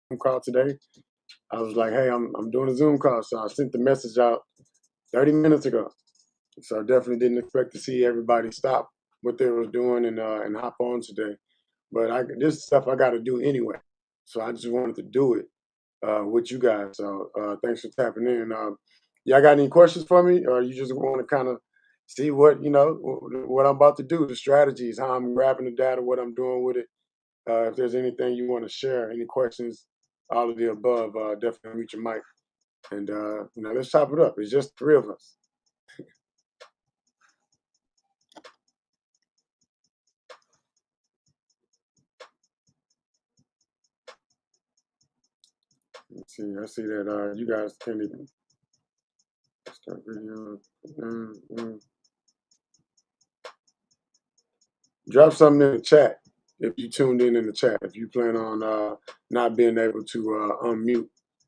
Zoom call today. I was like, hey, I'm doing a Zoom call, so I sent the message out 30 minutes ago. So I definitely didn't expect to see everybody stop what they was doing and hop on today. But this stuff I got to do anyway, so I just wanted to do it with you guys. So thanks for tapping in. Y'all got any questions for me, or you just want to kind of see what what I'm about to do, the strategies, how I'm grabbing the data, what I'm doing with it. If there's anything you want to share, any questions, all of the above, definitely reach your mic and let's chop it up. It's just three of us. Let's see, I see that you guys can't even start video. Mm, mm. Drop something in the chat if you tuned in the chat. If you plan on not being able to unmute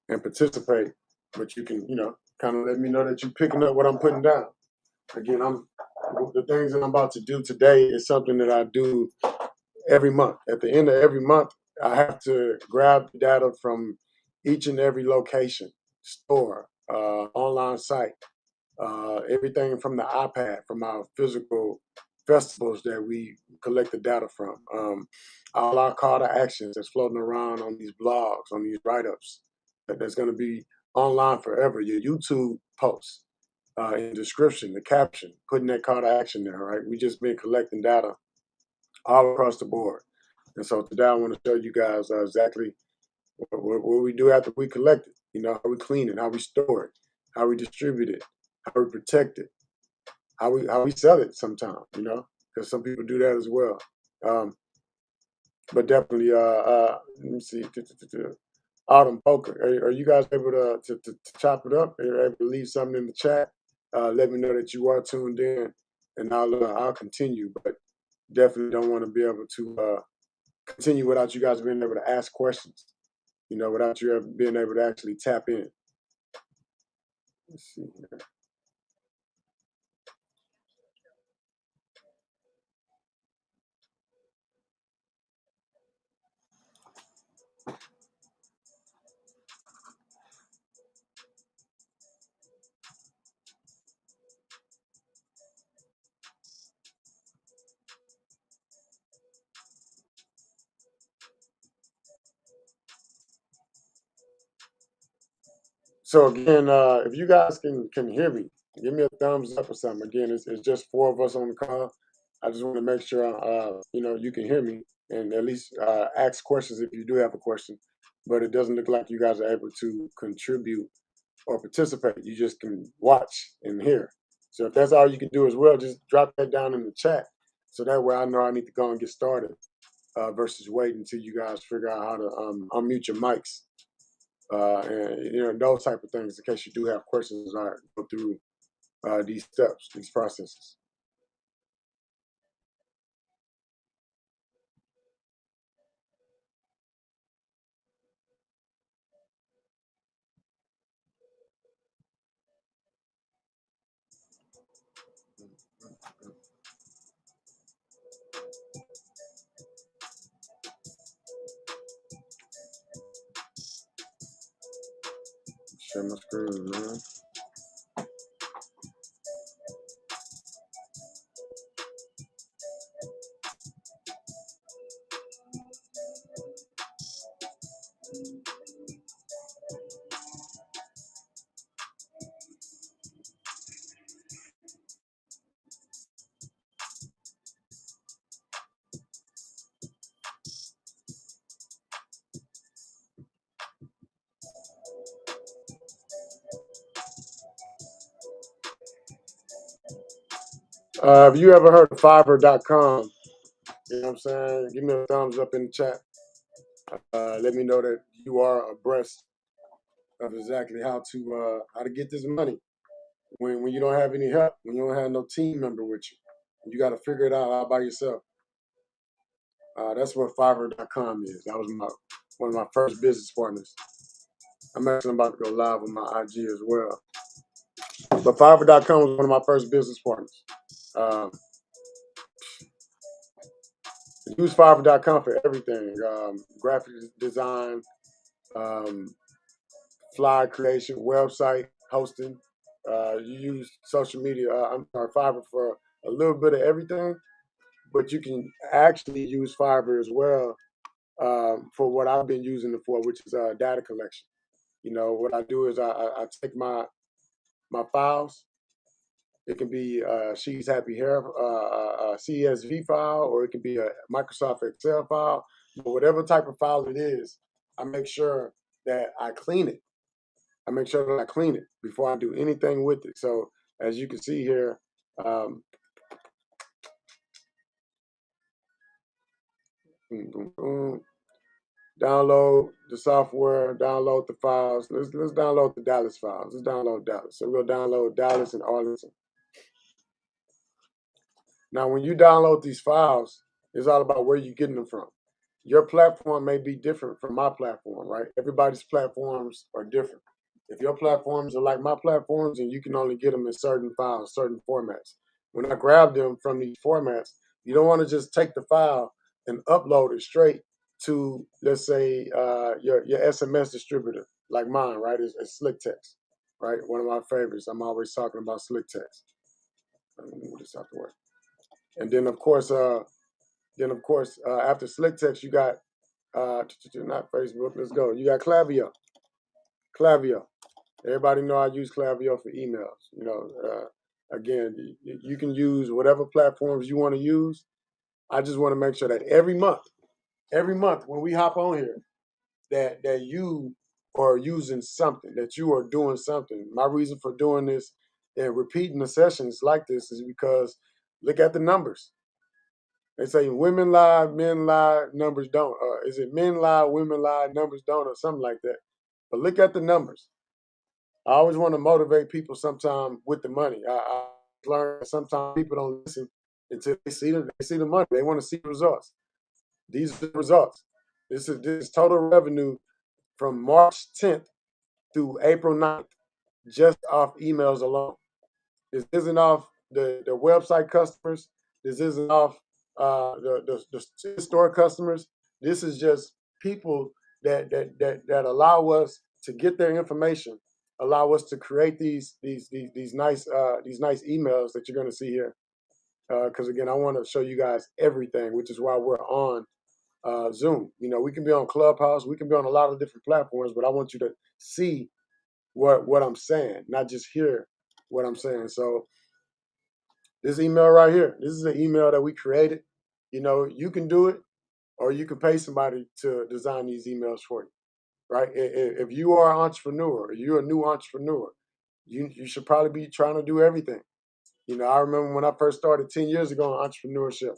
and participate, but you can, kind of let me know that you're picking up what I'm putting down. Again, the things that I'm about to do today is something that I do every month. At the end of every month, I have to grab data from each and every location, store, online site, everything from the iPad, from our physical festivals that we collect the data from. All our call to actions that's floating around on these blogs, on these write-ups, that's going to be online forever. Your YouTube posts, in the description, the caption, putting that call to action there, right? We just been collecting data all across the board. And so today I want to show you guys exactly what we do after we collect it. How we clean it, how we store it, how we distribute it, how we protect it, how we sell it sometimes, because some people do that as well. Um, but definitely, let me see, Autumn Poker, are you guys able to chop it up? Are you able to leave something in the chat? Let me know that you are tuned in, and I'll continue. But definitely don't want to be able to continue without you guys being able to ask questions. Without you being able to actually tap in. Let's see here. So again, if you guys can hear me, give me a thumbs up or something. Again, it's just four of us on the call. I just want to make sure you can hear me and at least ask questions if you do have a question. But it doesn't look like you guys are able to contribute or participate. You just can watch and hear. So if that's all you can do as well, just drop that down in the chat. So that way I know I need to go and get started versus wait until you guys figure out how to unmute your mics. And those type of things in case you do have questions or go through these steps, these processes. Share my screen, man. Have you ever heard of Fiverr.com? You know what I'm saying? Give me a thumbs up in the chat. Let me know that you are abreast of exactly how to get this money when you don't have any help, when you don't have no team member with you. You got to figure it out all by yourself. That's what Fiverr.com is. That was one of my first business partners. I'm actually about to go live on my IG as well. But Fiverr.com was one of my first business partners. Um, use Fiverr.com for everything, graphic design, um, flyer creation, website hosting. You use social media. I'm sorry, Fiverr for a little bit of everything, but you can actually use Fiverr as well for what I've been using it for, which is data collection. You know, what I do is I take my files. It can be She's Happy Hair CSV file, or it can be a Microsoft Excel file. But whatever type of file it is, I make sure that I clean it. I make sure that I clean it before I do anything with it. So as you can see here, um, boom, boom, boom, download the software, download the files. Let's download the Dallas files. Let's download Dallas. So we'll download Dallas and Arlington. Now, when you download these files, it's all about where you're getting them from. Your platform may be different from my platform, right? Everybody's platforms are different. If your platforms are like my platforms, and you can only get them in certain files, certain formats. When I grab them from these formats, you don't want to just take the file and upload it straight to, let's say, your SMS distributor, like mine, right? It's Slick Text, right? One of my favorites. I'm always talking about Slick Text. Let me move this out the way. And then of course, after Slick Text, you got not Facebook. Let's go. You got Klaviyo. Klaviyo. Everybody know I use Klaviyo for emails. You know, again, you can use whatever platforms you want to use. I just want to make sure that every month when we hop on here, that you are using something, that you are doing something. My reason for doing this and repeating the sessions like this is because look at the numbers. They say women lie, men lie, numbers don't. Is it men lie, women lie, numbers don't, or something like that? But look at the numbers. I always want to motivate people sometime with the money. I learned that sometimes people don't listen until they see the money. They want to see results. These are the results. This is total revenue from March 10th through April 9th, just off emails alone. This isn't off the website customers. This isn't off the store customers. This is just people that allow us to get their information, allow us to create these nice emails that you're going to see here. Because again, I want to show you guys everything, which is why we're on Zoom. You know, we can be on Clubhouse, we can be on a lot of different platforms, but I want you to see what I'm saying, not just hear what I'm saying. So this email right here, this is an email that we created. You know, you can do it, or you can pay somebody to design these emails for you, right? If you are an entrepreneur, you're a new entrepreneur, you should probably be trying to do everything. You know, I remember when I first started 10 years ago in entrepreneurship,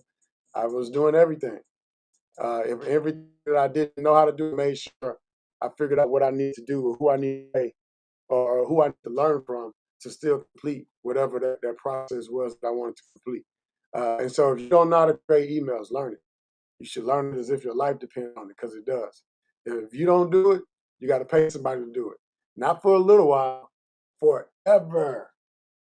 I was doing everything. If everything that I didn't know how to do, I made sure I figured out what I need to do or who I need to pay or who I need to learn from to still complete whatever that process was that I wanted to complete. And so if you don't know how to create emails, learn it. You should learn it as if your life depends on it, because it does. If you don't do it, you got to pay somebody to do it. Not for a little while, forever,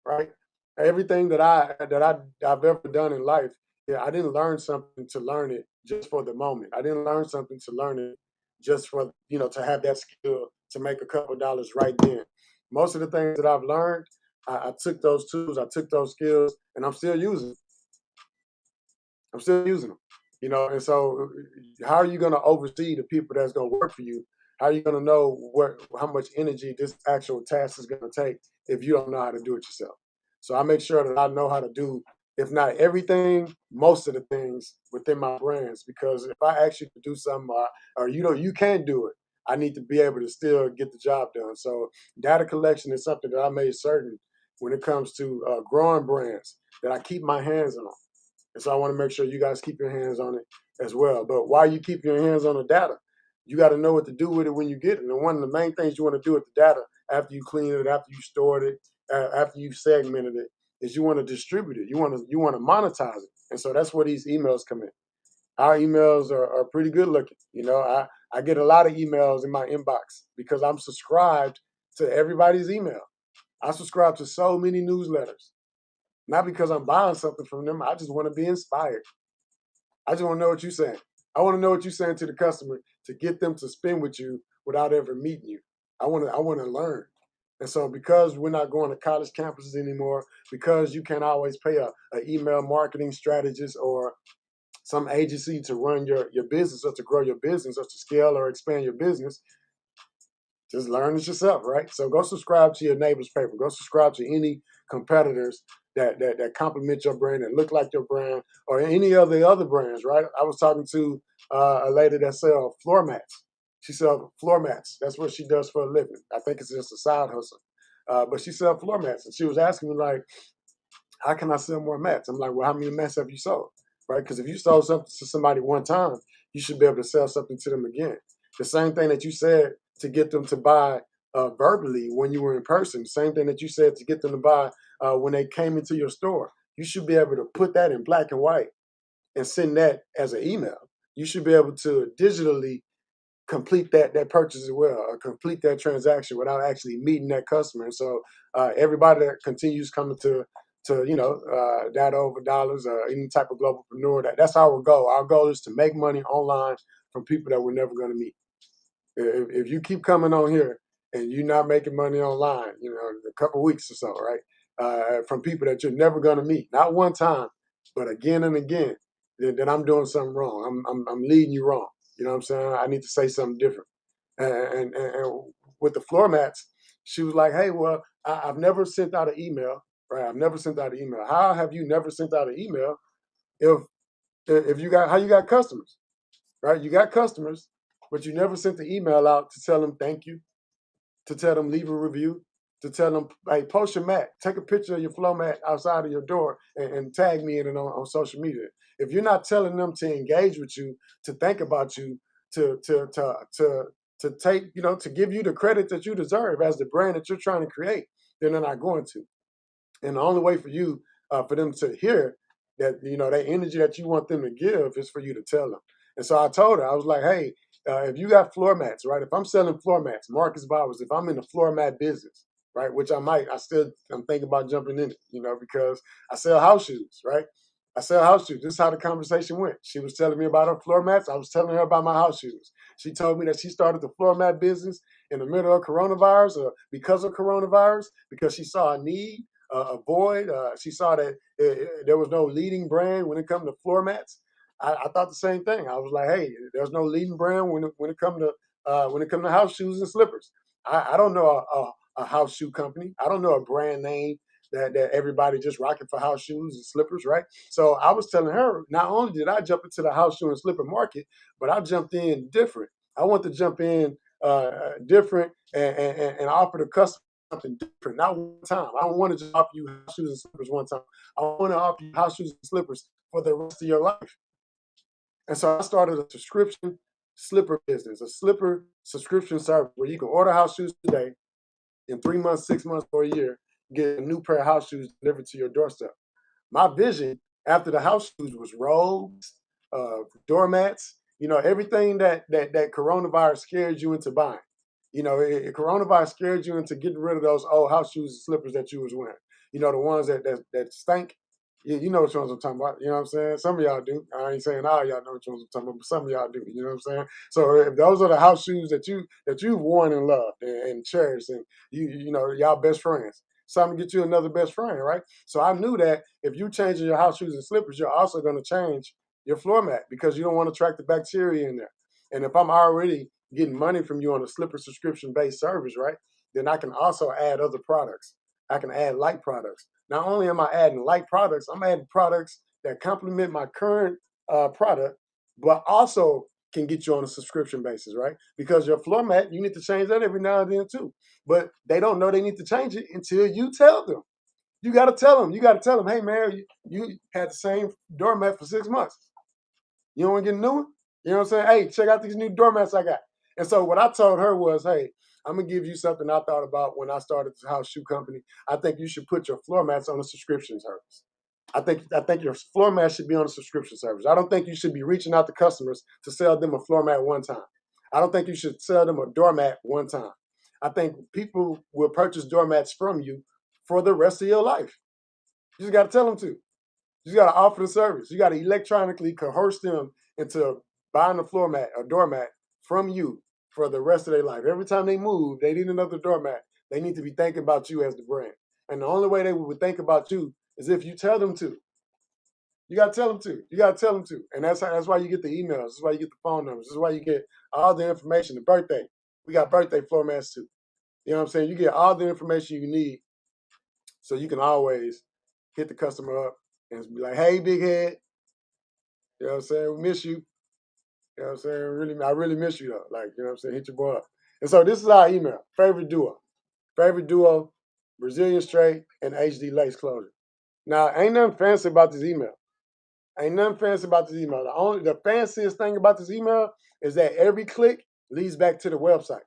right? Everything I've ever done in life, yeah, I didn't learn something to learn it just for the moment. I didn't learn something to learn it just for to have that skill to make a couple dollars right then. Most of the things that I've learned, I took those tools, I took those skills, and I'm still using them. You know, and so how are you going to oversee the people that's going to work for you? How are you going to know how much energy this actual task is going to take if you don't know how to do it yourself? So I make sure that I know how to do, if not everything, most of the things within my brands. Because if I ask you to do something, or you can't do it, I need to be able to still get the job done. So data collection is something that I made certain when it comes to growing brands that I keep my hands on. And so I want to make sure you guys keep your hands on it as well. But while you keep your hands on the data, you got to know what to do with it when you get it. And one of the main things you want to do with the data after you clean it, after you stored it, after you've segmented it, is you want to distribute it. You want to monetize it. And so that's where these emails come in. Our emails are pretty good looking. You know, I get a lot of emails in my inbox because I'm subscribed to everybody's email. I subscribe to so many newsletters. Not because I'm buying something from them. I just want to be inspired. I just want to know what you're saying. I want to know what you're saying to the customer to get them to spend with you without ever meeting you. I want to learn. And so because we're not going to college campuses anymore, because you can't always pay a email marketing strategist or some agency to run your business or to grow your business or to scale or expand your business, just learn it yourself, right? So go subscribe to your neighbor's paper. Go subscribe to any competitors that complement your brand and look like your brand or any of the other brands, right? I was talking to a lady that sell floor mats. She sells floor mats. That's what she does for a living. I think it's just a side hustle. But she sells floor mats. And she was asking me, like, how can I sell more mats? I'm like, well, how many mats have you sold? Right? Because if you sold something to somebody one time, you should be able to sell something to them again. The same thing that you said to get them to buy verbally when you were in person, the same thing that you said to get them to buy when they came into your store. You should be able to put that in black and white and send that as an email. You should be able to digitally complete that purchase as well, or complete that transaction without actually meeting that customer. And so everybody that continues coming to data over dollars or any type of globalpreneur, that's our goal. Our goal is to make money online from people that we're never going to meet. If you keep coming on here and you're not making money online, a couple weeks or so, right, from people that you're never going to meet, not one time, but again and again, then I'm doing something wrong. I'm leading you wrong. You know what I'm saying? I need to say something different. And with the floor mats, she was like, "Hey, well, I've never sent out an email, right? I've never sent out an email. How have you never sent out an email if you got how you got customers, right? You got customers, but you never sent the email out to tell them thank you, to tell them leave a review, to tell them, hey, post your mat, take a picture of your flow mat outside of your door and tag me in it on social media. If you're not telling them to engage with you, to think about you, to take, to give you the credit that you deserve as the brand that you're trying to create, then they're not going to. And the only way for you, for them to hear that, that energy that you want them to give is for you to tell them. And so I told her, I was like, hey, if you got floor mats, right? If I'm selling floor mats, Marcus Bowers, if I'm in the floor mat business, right? Which I'm thinking about jumping in it, because I sell house shoes, right? I sell house shoes. This is how the conversation went. She was telling me about her floor mats. I was telling her about my house shoes. She told me that she started the floor mat business in the middle of coronavirus or because of coronavirus, because she saw a need, a void. She saw that there was no leading brand when it comes to floor mats. I thought the same thing. I was like, hey, there's no leading brand when it comes to house shoes and slippers. I don't know a house shoe company. I don't know a brand name that everybody just rocking for house shoes and slippers, right? So I was telling her, not only did I jump into the house shoe and slipper market, but I jumped in different. I want to jump in different and offer the customer something different, not one time. I don't want to just offer you house shoes and slippers one time. I want to offer you house shoes and slippers for the rest of your life. And so I started a subscription slipper business, a slipper subscription service where you can order house shoes today. In 3 months, 6 months, or a year, get a new pair of house shoes delivered to your doorstep. My vision after the house shoes was robes, doormats, everything that coronavirus scared you into buying. Coronavirus scared you into getting rid of those old house shoes and slippers that you was wearing. The ones that stink. You know which ones I'm talking about. You know what I'm saying? Some of y'all do. I ain't saying all y'all know which ones I'm talking about, but some of y'all do. You know what I'm saying? So if those are the house shoes that you've worn and loved and cherished, and y'all best friends. So I'm gonna get you another best friend, right? So I knew that if you changing your house shoes and slippers, you're also gonna change your floor mat because you don't want to attract the bacteria in there. And if I'm already getting money from you on a slipper subscription based service, right? Then I can also add other products. I can add light products. Not only am I adding light products, I'm adding products that complement my current product, but also can get you on a subscription basis, right? Because your floor mat, you need to change that every now and then too. But they don't know they need to change it until you tell them. You got to tell them. You got to tell them, hey man, you had the same doormat for 6 months. You don't want to get a new one? You know what I'm saying? Hey, check out these new doormats I got. And so what I told her was, hey, I'm gonna give you something I thought about when I started this house shoe company. I think you should put your floor mats on a subscription service. I think your floor mat should be on a subscription service. I don't think you should be reaching out to customers to sell them a floor mat one time. I don't think you should sell them a doormat one time. I think people will purchase doormats from you for the rest of your life. You just got to tell them to. You got to offer the service. You got to electronically coerce them into buying a floor mat, a doormat from you for the rest of their life. Every time they move, they need another doormat. They need to be thinking about you as the brand. And the only way they would think about you is if you tell them to. You gotta tell them to. You gotta tell them to. And that's why you get the emails. That's why you get the phone numbers. That's why you get all the information. The birthday. We got birthday floor mats too. You know what I'm saying? You get all the information you need so you can always hit the customer up and be like, hey, big head. You know what I'm saying? We miss you. You know what I'm saying? I really miss you though. Like, you know what I'm saying? Hit your boy up. And so this is our email. Favorite duo. Favorite duo, Brazilian straight, and HD lace closure. Now, ain't nothing fancy about this email. Ain't nothing fancy about this email. The fanciest thing about this email is that every click leads back to the website.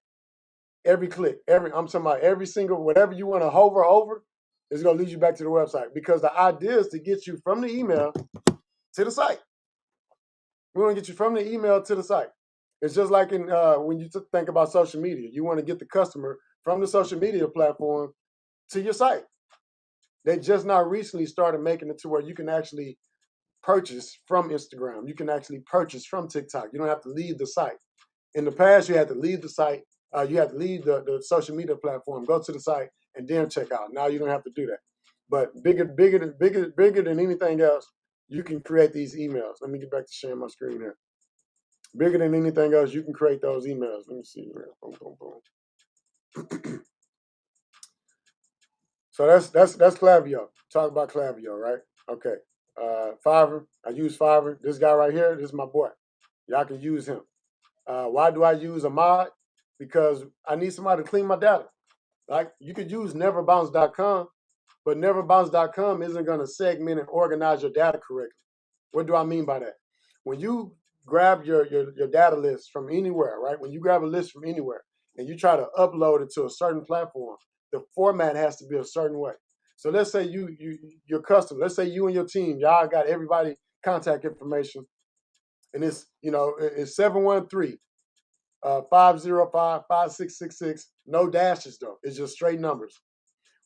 Every click, I'm talking about every single, whatever you want to hover over, is gonna lead you back to the website. Because the idea is to get you from the email to the site. We want to get you from the email to the site. It's just like in when you think about social media. You want to get the customer from the social media platform to your site. They just now recently started making it to where you can actually purchase from Instagram. You can actually purchase from TikTok. You don't have to leave the site. In the past, you had to leave the site. You had to leave the social media platform, go to the site, and then check out. Now you don't have to do that. But bigger than anything else, you can create these emails. Let me get back to sharing my screen here. Bigger than anything else, you can create those emails. Let me see. Boom, boom, boom. So that's Klaviyo. Talk about Klaviyo, right? Okay. Fiverr. I use Fiverr. This guy right here, this is my boy. Y'all can use him. Why do I use a mod? Because I need somebody to clean my data. Like you could use neverbounce.com, but neverbounce.com isn't going to segment and organize your data correctly. What do I mean by that? When you grab your data list from anywhere, right? When you grab a list from anywhere and you try to upload it to a certain platform, the format has to be a certain way. So let's say your customer, let's say you and your team, y'all got everybody contact information, and it's 713 505 5666. No dashes though. It's just straight numbers.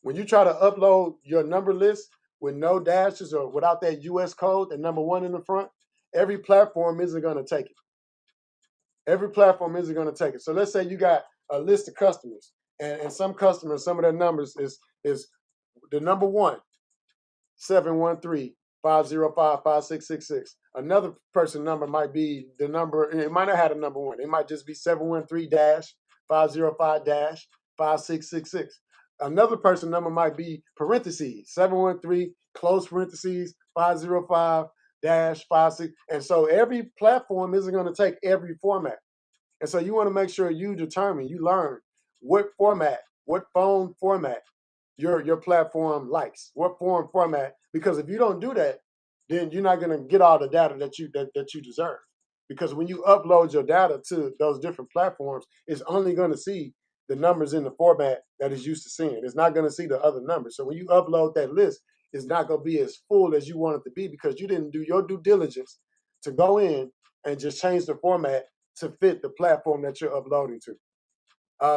When you try to upload your number list with no dashes or without that US code, the number 1 in the front, every platform isn't going to take it. Every platform isn't going to take it. So let's say you got a list of customers, and some customers, some of their numbers is the number 1, 713 505 5666. Another person number might be the number, it might not have a number 1. It might just be 713-505-5666. Another person number might be parentheses, 713 close parentheses 505-56. And so every platform isn't going to take every format. And so you want to make sure you learn what format, what phone format your platform likes, what format. Because if you don't do that, then you're not going to get all the data that you deserve. Because when you upload your data to those different platforms, it's only going to see the numbers in the format that it's used to seeing. It's not going to see the other numbers. So when you upload that list, it's not going to be as full as you want it to be because you didn't do your due diligence to go in and just change the format to fit the platform that you're uploading to.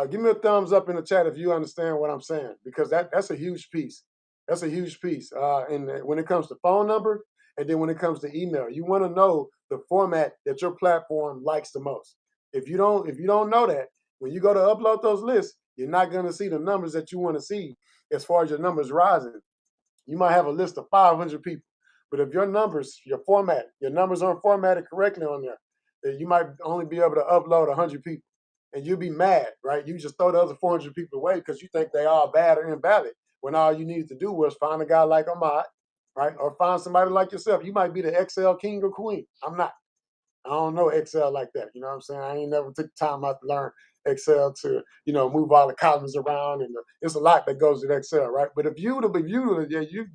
Give me a thumbs up in the chat if you understand what I'm saying, because that's a huge piece. That's a huge piece. And when it comes to phone number, and then when it comes to email, you want to know the format that your platform likes the most. If you don't know that, when you go to upload those lists, you're not going to see the numbers that you want to see as far as your numbers rising. You might have a list of 500 people, but if your numbers aren't formatted correctly on there, then you might only be able to upload 100 people. And you'll be mad, right? You just throw the other 400 people away because you think they all bad or invalid. When all you needed to do was find a guy like Ahmad, right? Or find somebody like yourself. You might be the Excel king or queen. I'm not. I don't know Excel like that. You know what I'm saying? I ain't never took time out to learn Excel to, move all the columns around, and it's a lot that goes with Excel, right? But if you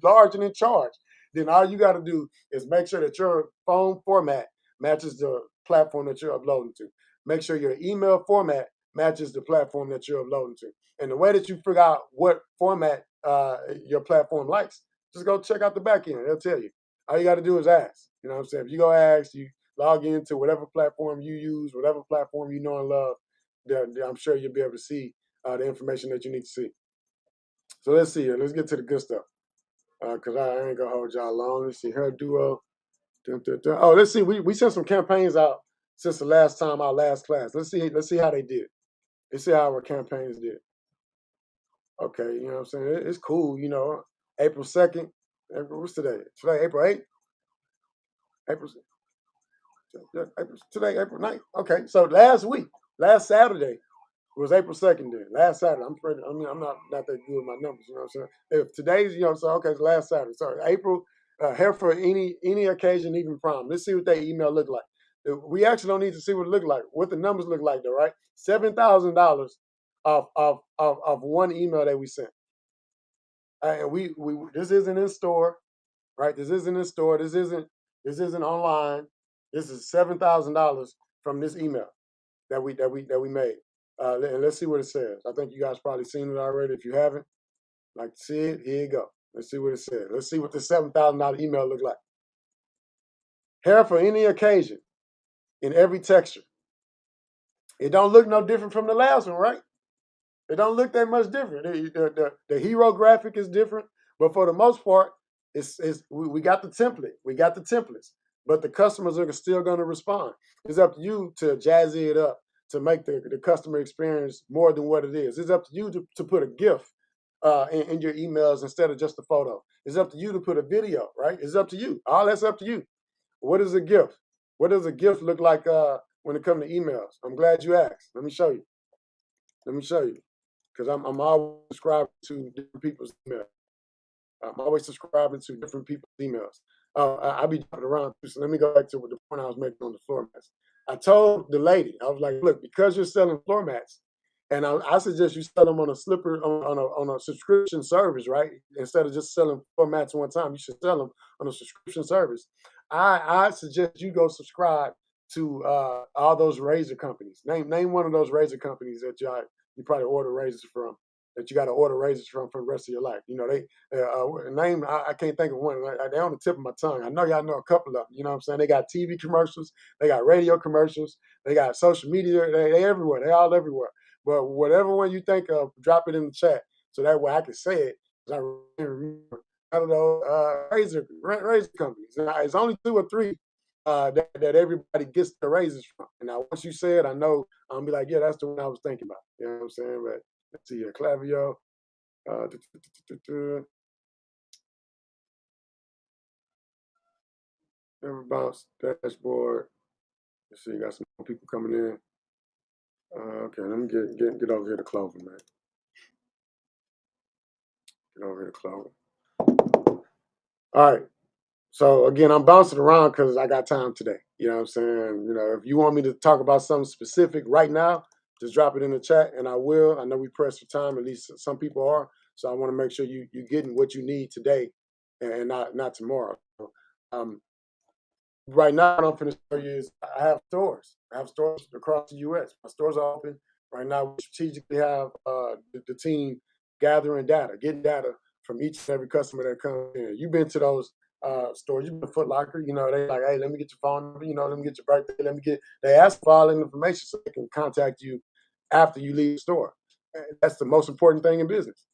large and in charge, then all you got to do is make sure that your phone format matches the platform that you're uploading to. Make sure your email format matches the platform that you're uploading to. And the way that you figure out what format your platform likes, just go check out the back end. They'll tell you. All you got to do is ask. You know what I'm saying? If you go ask, you log into whatever platform you use, whatever platform you know and love, I'm sure you'll be able to see the information that you need to see. So let's see here. Let's get to the good stuff. Because I ain't going to hold y'all long. Let's see. Her duo. Oh, let's see. We sent some campaigns out since the last time our last class. Let's see how they did. Let's see how our campaigns did. Okay, you know what I'm saying? It's cool, you know. April 2nd. What's today? Today, April 8th? April, today, April 9th. Okay, so last Saturday was April 2nd then. Last Saturday. I'm not that good with my numbers, you know what I'm saying? If today's, you know, so okay, it's last Saturday. So April, here for any occasion, even prom. Let's see what that email look like. We actually don't need to see what it look like, what the numbers look like though, right? $7,000 of one email that we sent. And we this isn't in store, right? This isn't in store. This isn't online. This is $7,000 from this email that we made. And let's see what it says. I think you guys probably seen it already. If you haven't, like to see it, here you go. Let's see what it says. Let's see what the $7,000 email look like. Hair for any occasion, in every texture. It don't look no different from the last one, right? It don't look that much different. The hero graphic is different, but for the most part, we got the template. We got the templates, but the customers are still going to respond. It's up to you to jazzy it up to make the customer experience more than what it is. It's up to you to put a GIF in your emails instead of just a photo. It's up to you to put a video, right? It's up to you. All that's up to you. What is a GIF? What does a GIF look like when it comes to emails? I'm glad you asked. Let me show you. Let me show you. Because I'm always subscribing to different people's emails. I'm always subscribing to different people's emails. I'll be jumping around too, so let me go back to the point I was making on the floor mats. I told the lady, I was like, look, because you're selling floor mats, and I suggest you sell them on a on a subscription service, right? Instead of just selling floor mats one time, you should sell them on a subscription service. I suggest you go subscribe to all those razor companies. Name one of those razor companies that you probably order razors from, that you got to order razors from for the rest of your life. You know, they name I can't think of one. They're on the tip of my tongue. I know y'all know a couple of them. You know what I'm saying? They got TV commercials, they got radio commercials, they got social media. They everywhere. They all everywhere. But whatever one you think of, drop it in the chat so that way I can say it. 'Cause I remember I don't know razor companies. And it's only two or three that everybody gets the raises from. And now once you say it, I know I'm be like, yeah, that's the one I was thinking about. You know what I'm saying? But let's see here, Clavio. Never bounce dashboard. Let's see, you got some more people coming in. Okay, let me get over here to Clover, man. Get over here to Clover. All right. So again, I'm bouncing around because I got time today. You know what I'm saying? You know, if you want me to talk about something specific right now, just drop it in the chat and I will. I know we press for time, at least some people are. So I want to make sure you're getting what you need today and not tomorrow. Um, right now, what I'm going to show you is I have stores. I have stores across the U.S. My stores are open. Right now, we strategically have the team gathering data, getting data from each and every customer that comes in. You've been to those stores. You've been to Foot Locker. You know, they like, hey, let me get your phone number. You know, let me get your birthday. They ask for all the information so they can contact you after you leave the store. That's the most important thing in business.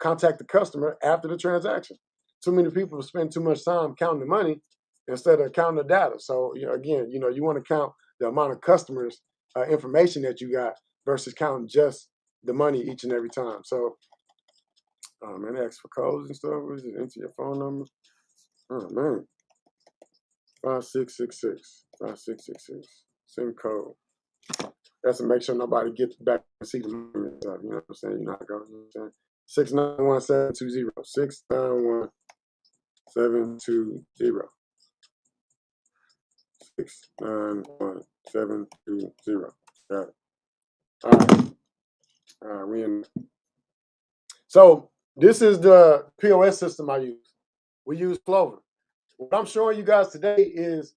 Contact the customer after the transaction. Too many people spend too much time counting the money instead of counting the data. So, you know, again, you know, you want to count the amount of customers information that you got versus counting just the money each and every time. So, man, ask for codes and stuff. What is it? Enter your phone number. Oh man, 5666. SIM code. That's to make sure nobody gets back and see the money and stuff. You know what I'm saying? You know how it goes. You know what I'm saying? 691-720. 691-720. 691-720. Got it. All right. All right, we in. So this is the POS system I use. We use Clover. What I'm showing you guys today is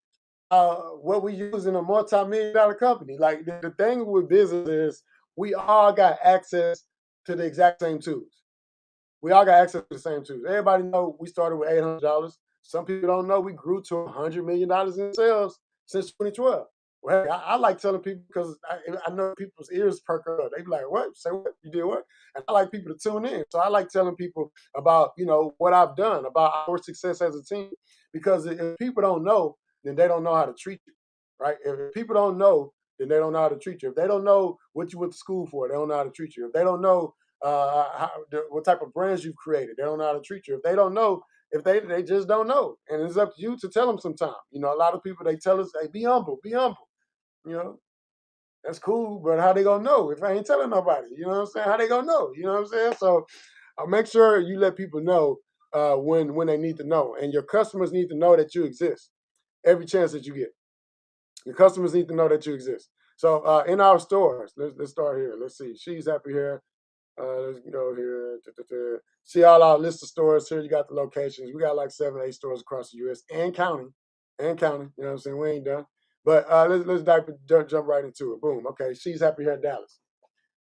what we use in a multi-million-dollar company. Like the thing with business is we all got access to the exact same tools. We all got access to the same tools. Everybody know we started with $800. Some people don't know we grew to $100 million in sales since 2012. Well, hey, I like telling people because I know people's ears perk up. They be like, what? Say what? You did what? And I like people to tune in. So I like telling people about, you know, what I've done, about our success as a team. Because if people don't know, then they don't know how to treat you. right? If people don't know, then they don't know how to treat you. If they don't know what you went to school for, they don't know how to treat you. If they don't know what type of brands you've created, they don't know how to treat you. If they don't know, if they just don't know, and it's up to you to tell them. Sometime, a lot of people they tell us, "Hey, be humble, be humble." You know, that's cool, but how they gonna know if I ain't telling nobody? You know what I'm saying? How they gonna know? You know what I'm saying? So make sure you let people know when they need to know, and your customers need to know that you exist every chance that you get. Your customers need to know that you exist. So in our stores, let's start here. Let's see. She's happy here. Let's go here. See all our list of stores here. You got the locations. We got like 7, 8 stores across the U.S. and counting, and counting. You know what I'm saying? We ain't done. But let's jump right into it. Boom. Okay. She's happy here, Dallas.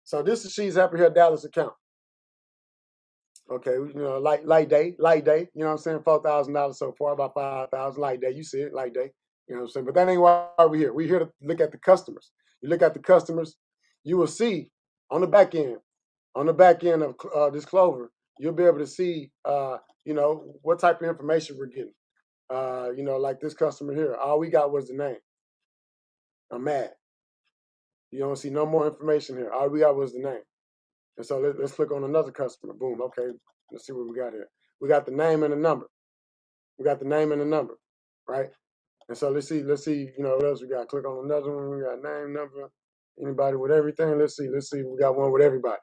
So this is She's happy here, Dallas account. Okay, light day. You know what I'm saying? $4,000 so far, about 5,000. Light day, you see it, light day. You know what I'm saying? But that ain't why we're here. We're here to look at the customers. You look at the customers, you will see on the back end, of this Clover, you'll be able to see, what type of information we're getting. Like this customer here, all we got was the name. I'm mad. You don't see no more information here. All we got was the name. And so let's click on another customer. Boom. Okay. Let's see what we got here. We got the name and the number. Right? And so let's see, what else we got. Click on another one. We got name, number, anybody with everything. Let's see. We got one with everybody.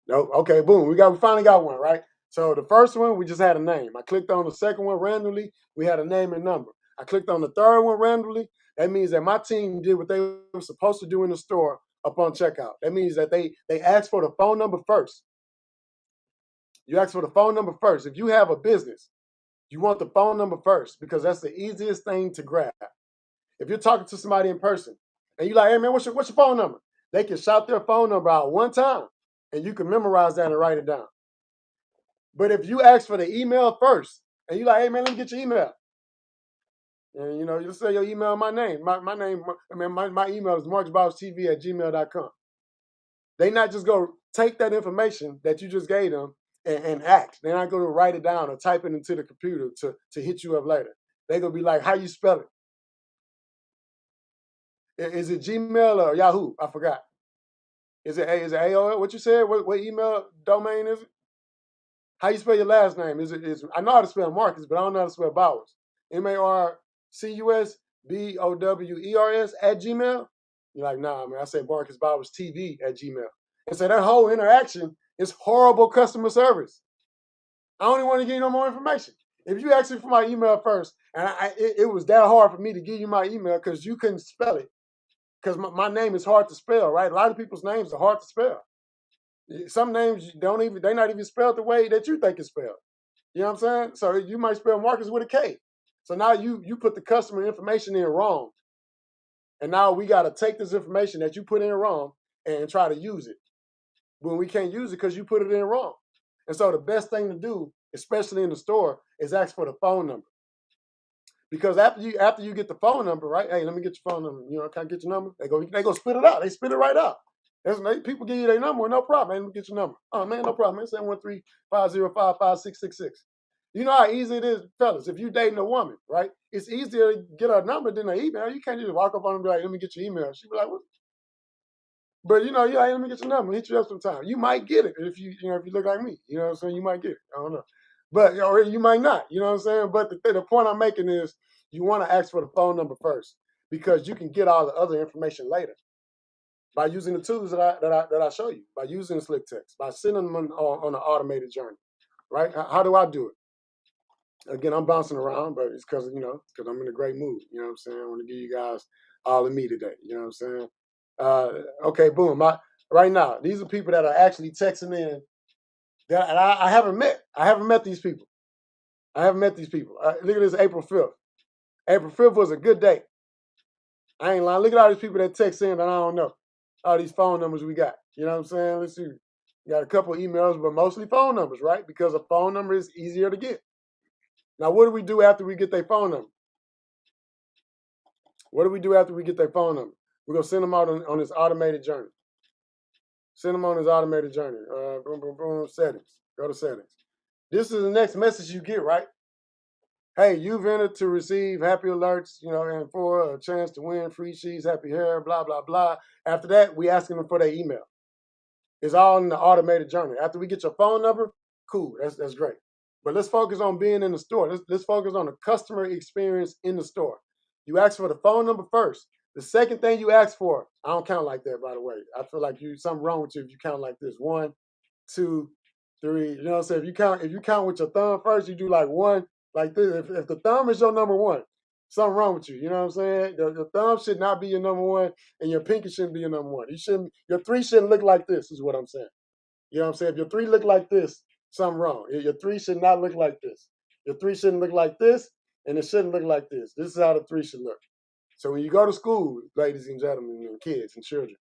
Nope. Okay, boom. We finally got one, right? So the first one, we just had a name. I clicked on the second one randomly. We had a name and number. I clicked on the third one randomly. That means that my team did what they were supposed to do in the store upon checkout. That means that they asked for the phone number first. You ask for the phone number first. If you have a business, you want the phone number first because that's the easiest thing to grab. If you're talking to somebody in person and you're like, "Hey man, what's your phone number?" They can shout their phone number out one time and you can memorize that and write it down. But if you ask for the email first and you're like, "Hey man, let me get your email," and you say your email, my name, my name, my email is marcusbobstv@gmail.com. They not just go take that information that you just gave them and act. They're not going to write it down or type it into the computer to hit you up later. They're going to be like, "How you spell it? Is it Gmail or Yahoo? I forgot. Is it AOL? What you said? What email domain is it? How you spell your last name? I know how to spell Marcus, but I don't know how to spell Bowers. MarcusBowers @gmail. You're like, "Nah, man, I say Marcus Bowers TV @gmail." And so that whole interaction is horrible customer service. I don't even want to give you no more information. If you asked me for my email first, and it was that hard for me to give you my email because you couldn't spell it, because my name is hard to spell, right? A lot of people's names are hard to spell. Some names they're not even spelled the way that you think it's spelled. You know what I'm saying? So you might spell Marcus with a K. So now you put the customer information in wrong. And now we got to take this information that you put in wrong and try to use it. When we can't use it because you put it in wrong. And so the best thing to do, especially in the store, is ask for the phone number. Because after you get the phone number, right? "Hey, let me get your phone number. Can I get your number?" They go spit it out. They spit it right out. People give you their number, no problem. "Hey, let me get your number." "Oh man, no problem. Man, 713-505-5666. You know how easy it is, fellas. If you dating a woman, right? It's easier to get her number than an email. You can't just walk up on her and be like, "Let me get your email." She be like, "What?" But you're like, "Let me get your number. Hit you up sometime." You might get it if you look like me. You know what I'm saying? You might get it. I don't know. But or you might not. You know what I'm saying? But the point I'm making is you want to ask for the phone number first because you can get all the other information later by using the tools that I show you, by using Slick Text, by sending them on an automated journey. Right? How do I do it? Again, I'm bouncing around, but it's because I'm in a great mood. You know what I'm saying? I want to give you guys all of me today. You know what I'm saying? Okay, boom. Right now, these are people that are actually texting in that I haven't met. I haven't met these people. Look at this, April 5th. April 5th was a good day. I ain't lying. Look at all these people that text in that I don't know. All these phone numbers we got. You know what I'm saying? Let's see. We got a couple emails, but mostly phone numbers, right? Because a phone number is easier to get. Now, what do we do after we get their phone number? What do we do after we get their phone number? We're going to send them out on this automated journey. Send them on this automated journey. Boom, boom, boom, settings. Go to settings. This is the next message you get, right? hey, you've entered to receive happy alerts, and for a chance to win free sheets, happy hair, blah, blah, blah. After that, we asking them for their email. It's all in the automated journey. After we get your phone number, cool, that's great. But let's focus on being in the store. Let's focus on the customer experience in the store. You ask for the phone number first. The second thing you ask for, I don't count like that, by the way. I feel like something wrong with you if you count like this. 1, 2, 3. You know what I'm saying? If you count with your thumb first, you do like 1 like this. If the thumb is your number 1, something wrong with you. You know what I'm saying? The thumb should not be your number 1, and your pinky shouldn't be your number 1. Your 3 shouldn't look like this. Is what I'm saying. You know what I'm saying? If your 3 look like this, something wrong. Your 3 should not look like this. Your 3 shouldn't look like this, and it shouldn't look like this. This is how the 3 should look. So when you go to school, ladies and gentlemen, and kids and children,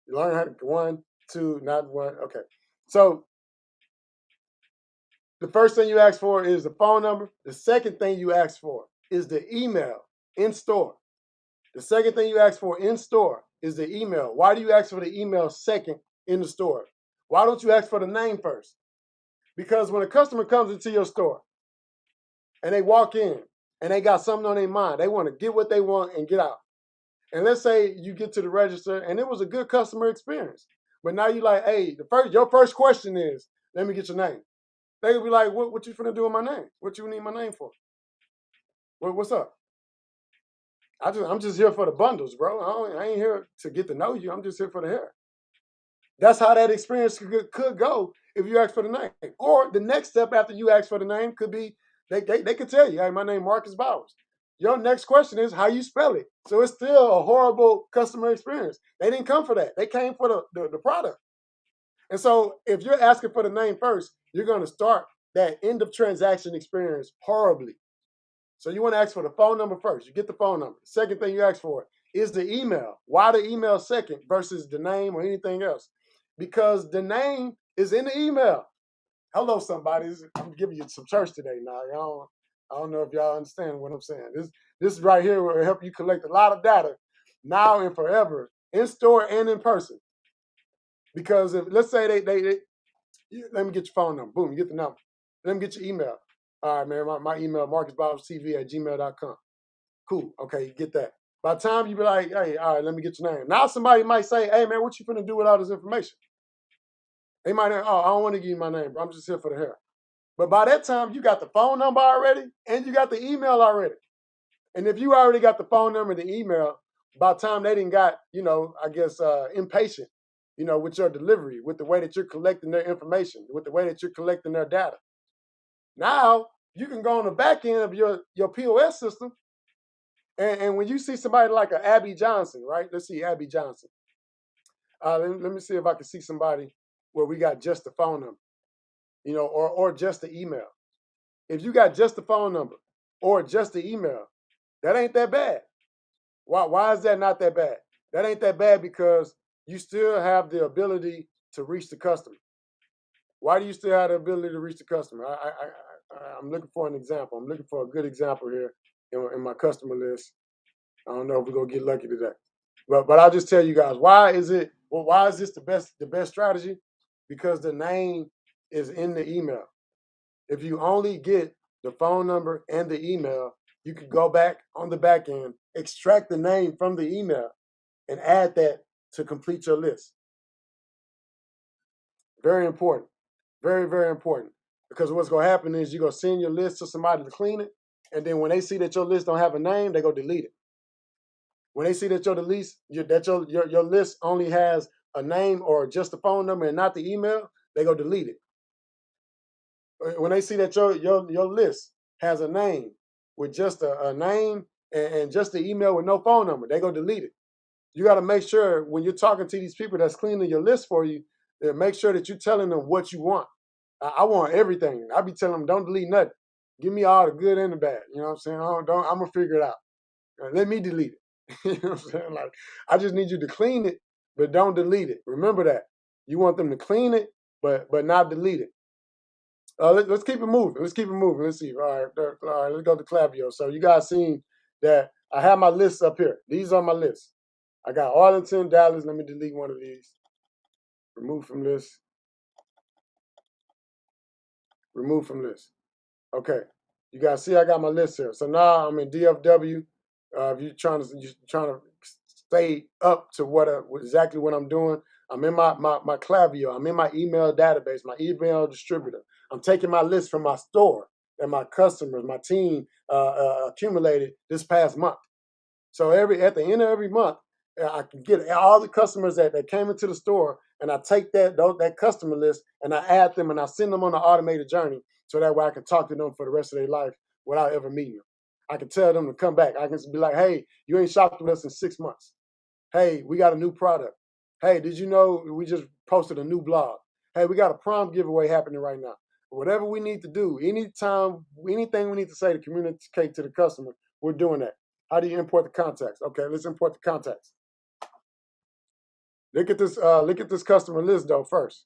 you learn how to 1, 2, not 1. Okay. So the first thing you ask for is the phone number. The second thing you ask for is the email in store. The second thing you ask for in store is the email. Why do you ask for the email second in the store? Why don't you ask for the name first? Because when a customer comes into your store and they walk in and they got something on their mind, they want to get what they want and get out. And let's say you get to the register and it was a good customer experience, but now you like, hey, your first question is, let me get your name. They would be like, what you finna do with my name? What you need my name for? What's up? I'm just here for the bundles, bro. I ain't here to get to know you. I'm just here for the hair. That's how that experience could go if you ask for the name. Or the next step after you ask for the name could be they could tell you, hey, my name Marcus Bowers. Your next question is how you spell it. So it's still a horrible customer experience. They didn't come for that. They came for the product. And so if you're asking for the name first, you're going to start that end of transaction experience horribly. So you want to ask for the phone number first. You get the phone number. The second thing you ask for is the email. Why the email second versus the name or anything else? Because the name is in the email. Hello, somebody. I'm giving you some church today now. I don't know if y'all understand what I'm saying. This right here will help you collect a lot of data now and forever, in store and in person. Because if let's say they let me get your phone number. Boom, you get the number. Let me get your email. All right, man. My email, marcusbowerstv@gmail.com. Cool. Okay, you get that. By the time you be like, hey, all right, let me get your name. Now somebody might say, hey, man, what you finna do with all this information? They might, I don't want to give you my name, bro. I'm just here for the hair. But by that time, you got the phone number already and you got the email already. And if you already got the phone number and the email, by the time they didn't got, I guess, impatient, with your delivery, with the way that you're collecting their information, with the way that you're collecting their data. Now, you can go on the back end of your POS system. And when you see somebody like a Abby Johnson, right? Let's see Abby Johnson. Let me see if I can see somebody where we got just the phone number, or just the email. If you got just the phone number or just the email, that ain't that bad. Why is that not that bad? That ain't that bad because you still have the ability to reach the customer. Why do you still have the ability to reach the customer? I'm looking for an example. I'm looking for a good example here in my customer list. I don't know if we're gonna get lucky today, but I'll just tell you guys why is this the best strategy? Because the name is in the email. If you only get the phone number and the email, you could go back on the back end, extract the name from the email, and add that to complete your list. Very important. Very, very important. Because what's going to happen is you're going to send your list to somebody to clean it. And then when they see that your list don't have a name, they go delete it. When they see that your list only has a name or just a phone number and not the email, they go delete it. When they see that your list has a name with just a name and just the email with no phone number, they go delete it. You got to make sure when you're talking to these people that's cleaning your list for you, that make sure that you're telling them what you want. I want everything. I be telling them, don't delete nothing. Give me all the good and the bad. You know what I'm saying? I'm gonna figure it out. Let me delete it. You know what I'm saying? Like, I just need you to clean it, but don't delete it. Remember that. You want them to clean it, but not delete it. Let's keep it moving. Let's keep it moving. Let's see. All right. Let's go to Klaviyo. So you guys seen that I have my lists up here. These are my lists. I got Arlington, Dallas. Let me delete one of these. Remove from list. Remove from list. Okay. You guys see I got my list here. So now I'm in DFW. If you're trying to stay up to exactly what I'm doing, I'm in my Klaviyo. I'm in my email database, my email distributor. I'm taking my list from my store that my customers, my team accumulated this past month. So at the end of every month, I can get all the customers that came into the store, and I take that customer list and I add them and I send them on an automated journey, so that way I can talk to them for the rest of their life without ever meeting them. I can tell them to come back. I can be like, hey, you ain't shopped with us in 6 months. Hey, we got a new product. Hey, did you know we just posted a new blog? Hey, we got a prom giveaway happening right now. Whatever we need to do, anything we need to say to communicate to the customer, we're doing that. How do you import the contacts? Okay, let's import the contacts. Look at this customer list though first.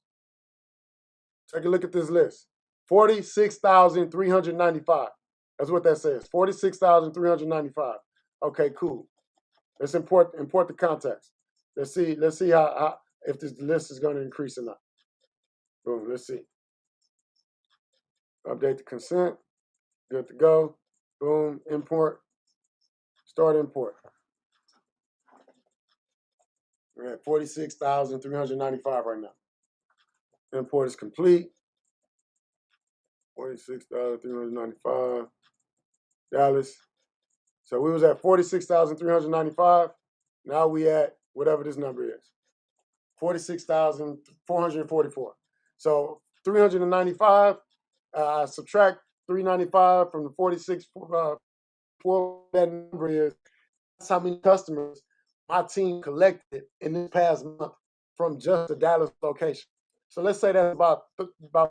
Take a look at this list. 46,395. That's what that says. 46,395. Okay, cool. Let's import the contacts. Let's see how if this list is going to increase or not. Boom, let's see. Update the consent. Good to go. Boom, import. Start import. We're at 46,395 right now. Import is complete. 46,395. Dallas. So we was at 46,395. Now we at whatever this number is. 46,444. So 395. Subtract 395 from the 46. That number is. That's how many customers my team collected in this past month from just the Dallas location. So let's say that's about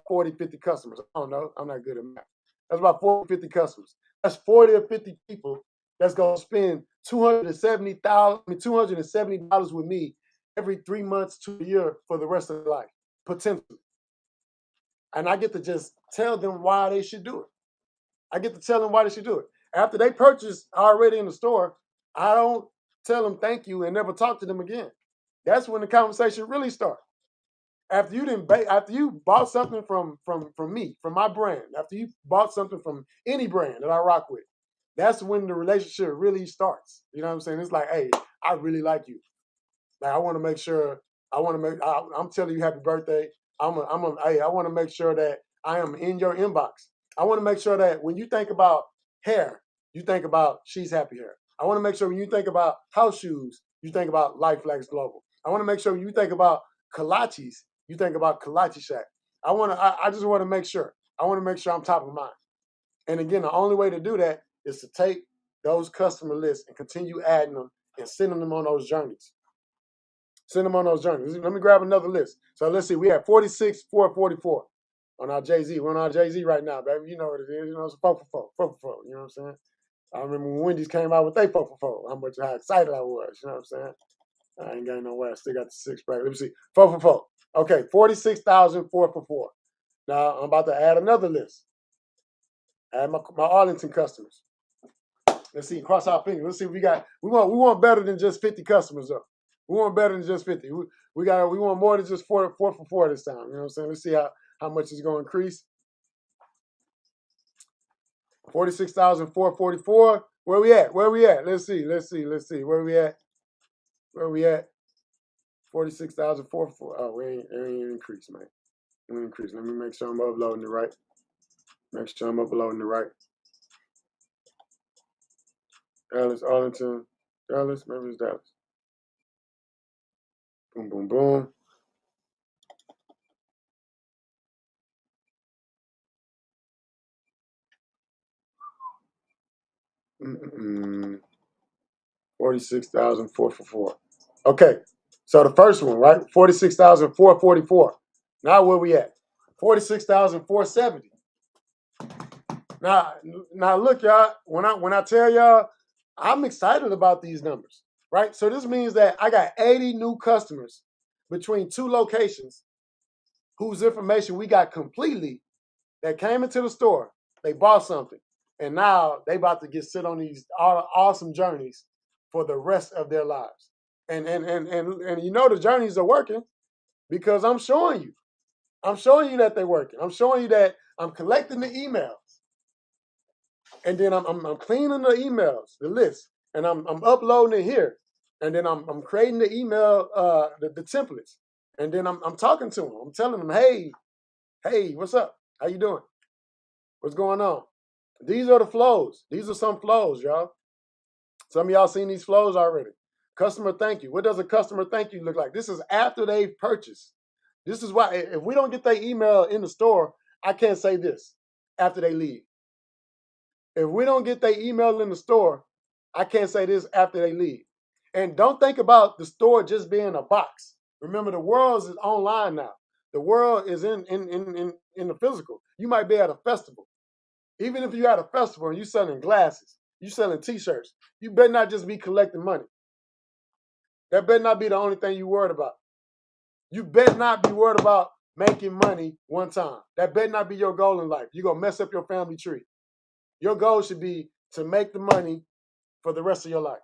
40, 50 customers. I don't know. I'm not good at math. That's about 40, 50 customers. That's 40 or 50 people that's going to spend $270 with me every 3 months to a year for the rest of their life, potentially. And I get to just tell them why they should do it. I get to tell them why they should do it. After they purchase already in the store, I don't tell them thank you and never talk to them again. That's when the conversation really starts. After you bought something from me, from my brand, after you bought something from any brand that I rock with, that's when the relationship really starts. You know what I'm saying? It's like, hey, I really like you. Like I want to make sure. I'm telling you happy birthday. I want to make sure that I am in your inbox. I want to make sure that when you think about hair, you think about She's Happy Hair. I want to make sure when you think about house shoes, you think about Life Flags Global. I want to make sure when you think about kolaches, you think about Kolache Shack. I just want to make sure. I want to make sure I'm top of mind. And again, the only way to do that is to take those customer lists and continue adding them and sending them on those journeys. Send them on those journeys. Let me grab another list. So let's see. We have 46,444 on our Jay-Z. We're on our Jay-Z right now, baby. You know what it is. You know, it's 4 for 4. 4 for 4. You know what I'm saying? I remember when Wendy's came out with their 4 for 4. How excited I was. You know what I'm saying? I ain't got nowhere. I still got the 6-pack. Let me see. 4 for 4. Okay, 46,004 for 4. Now I'm about to add another list. Add my Arlington customers. Let's see. Cross our fingers. Let's see if we got. We want better than just 50 customers though. We want better than just 50. We want more than just 4 for 4 this time. You know what I'm saying? Let's see how much it's going to increase. 46,444. Where we at? Let's see. Where we at? 46,444. Oh, it ain't increased, man. It ain't increased. Let me make sure I'm uploading it right. Dallas, Arlington, Dallas. Maybe it's Dallas. Boom, boom, boom. Mm-mm. 46,444. Okay, so the first one, right? 46,444. Now where we at? 46,470. Now look, y'all. When I tell y'all, I'm excited about these numbers, right? So this means that I got 80 new customers between 2 locations whose information we got completely that came into the store. They bought something, and now they about to get sit on these awesome journeys for the rest of their lives. And you know the journeys are working because I'm showing you. I'm showing you that they're working. I'm showing you that I'm collecting the emails. And then I'm cleaning the emails, the list, and I'm uploading it here. And then I'm creating the email, the templates. And then I'm talking to them. I'm telling them, hey, what's up? How you doing? What's going on? These are the flows. These are some flows, y'all. Some of y'all seen these flows already. Customer thank you. What does a customer thank you look like? This is after they've purchased. This is why if we don't get their email in the store, I can't say this after they leave. If we don't get their email in the store, I can't say this after they leave. And don't think about the store just being a box. Remember, the world is online now. The world is in the physical. You might be at a festival. Even if you're at a festival and you're selling glasses, you're selling t-shirts, you better not just be collecting money. That better not be the only thing you're worried about. You better not be worried about making money one time. That better not be your goal in life. You're going to mess up your family tree. Your goal should be to make the money for the rest of your life.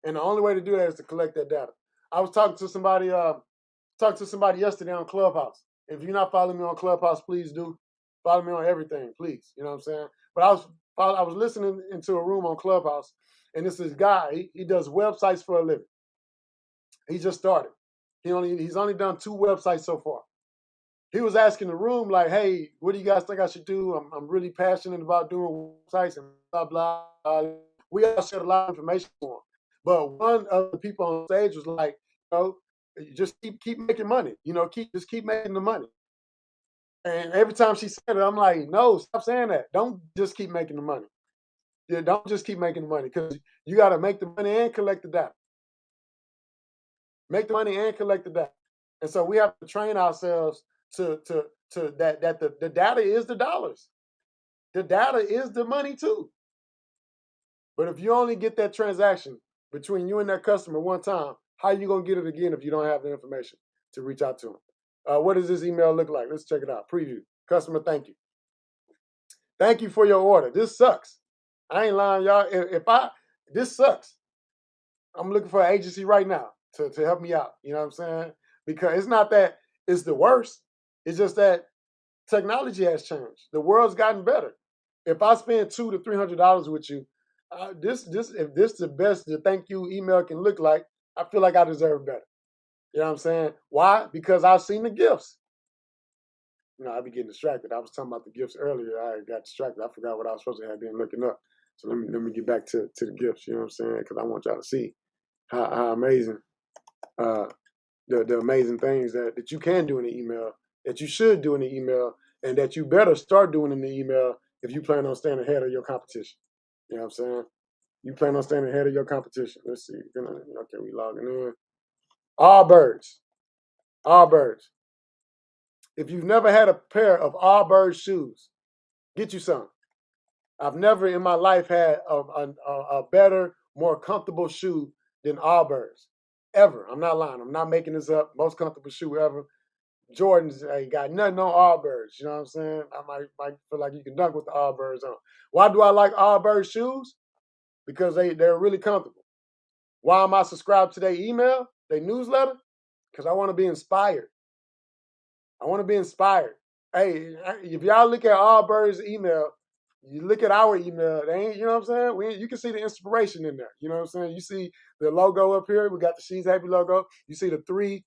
And the only way to do that is to collect that data. I was talking to somebody yesterday on Clubhouse. If you're not following me on Clubhouse, please do. Follow me on everything, please. You know what I'm saying? But I was listening into a room on Clubhouse, and this is guy. He does websites for a living. He just started. He's only done 2 websites so far. He was asking the room like, "Hey, what do you guys think I should do? I'm really passionate about doing websites and blah blah." We all shared a lot of information for him, but one of the people on stage was like, you just keep making money. Just keep making the money. And every time she said it, I'm like, no, stop saying that. Don't just keep making the money. Yeah, don't just keep making the money because you got to make the money and collect the data. Make the money and collect the data. And so we have to train ourselves to that the data is the dollars. The data is the money too. But if you only get that transaction between you and that customer one time, how are you gonna get it again if you don't have the information to reach out to them? What does this email look like? Let's check it out. Preview. Customer, thank you. Thank you for your order. This sucks. I ain't lying, y'all. This sucks. I'm looking for an agency right now to help me out. You know what I'm saying? Because it's not that it's the worst. It's just that technology has changed. The world's gotten better. If I spend $200 to $300 with you, if this the best the thank you email can look like, I feel like I deserve better. You know what I'm saying? Why? Because I've seen the gifts. I'd be getting distracted. I was talking about the gifts earlier. I got distracted. I forgot what I was supposed to have been looking up. So let me get back to the gifts. You know what I'm saying? Because I want y'all to see how amazing the amazing things that you can do in the email, that you should do in the email, and that you better start doing in the email if you plan on staying ahead of your competition. You know what I'm saying? You plan on staying ahead of your competition. Let's see. Okay, we logging in. Allbirds. Allbirds. If you've never had a pair of Allbirds shoes, get you some. I've never in my life had a better, more comfortable shoe than Allbirds. Ever. I'm not lying. I'm not making this up. Most comfortable shoe ever. Jordans ain't got nothing on Allbirds. You know what I'm saying? I might feel like you can dunk with the Allbirds on. Why do I like Allbirds shoes? Because they're really comfortable. Why am I subscribed to their email, their newsletter? Because I want to be inspired. I want to be inspired. Hey, if y'all look at Allbirds' email, you look at our email, they ain't, you know what I'm saying? You can see the inspiration in there. You know what I'm saying? You see the logo up here. We got the She's Happy logo. You see the three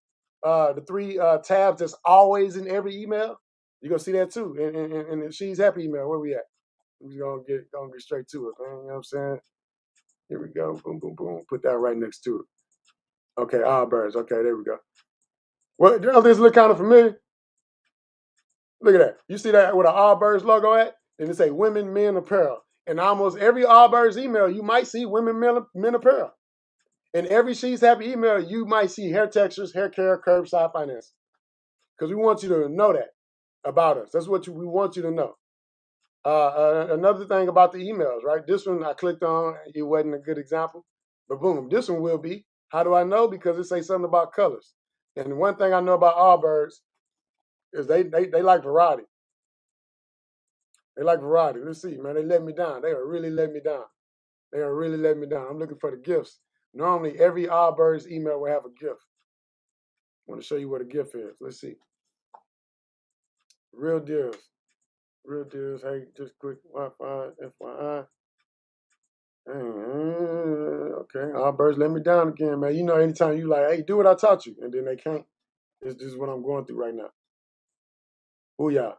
tabs that's always in every email. You're gonna see that too. In the She's Happy email, where we at? We're gonna get straight to it, man. You know what I'm saying? Here we go. Boom, boom, boom. Put that right next to it. Okay, Allbirds. Okay, there we go. Well, does this look kind of familiar? Look at that. You see that with an Allbirds logo at? And it say women, men apparel. And almost every Allbirds email, you might see women, men apparel. In every She's Happy email, you might see hair textures, hair care, curbside finance. Because we want you to know that about us. That's what we want you to know. Another thing about the emails, right? This one I clicked on, it wasn't a good example. But boom, this one will be. How do I know? Because it says something about colors. And one thing I know about Allbirds is they like variety. They like variety. Let's see, man. They let me down. They are really letting me down. They are really letting me down. I'm looking for the gifts. Normally, every Allbirds email will have a gift. I want to show you what a gift is. Let's see. Real deals. Real deals. Hey, just quick Wi-Fi, FYI. Okay, Allbirds let me down again, man. You know, anytime you like, hey, do what I taught you, and then they can't. This is what I'm going through right now. Booyah.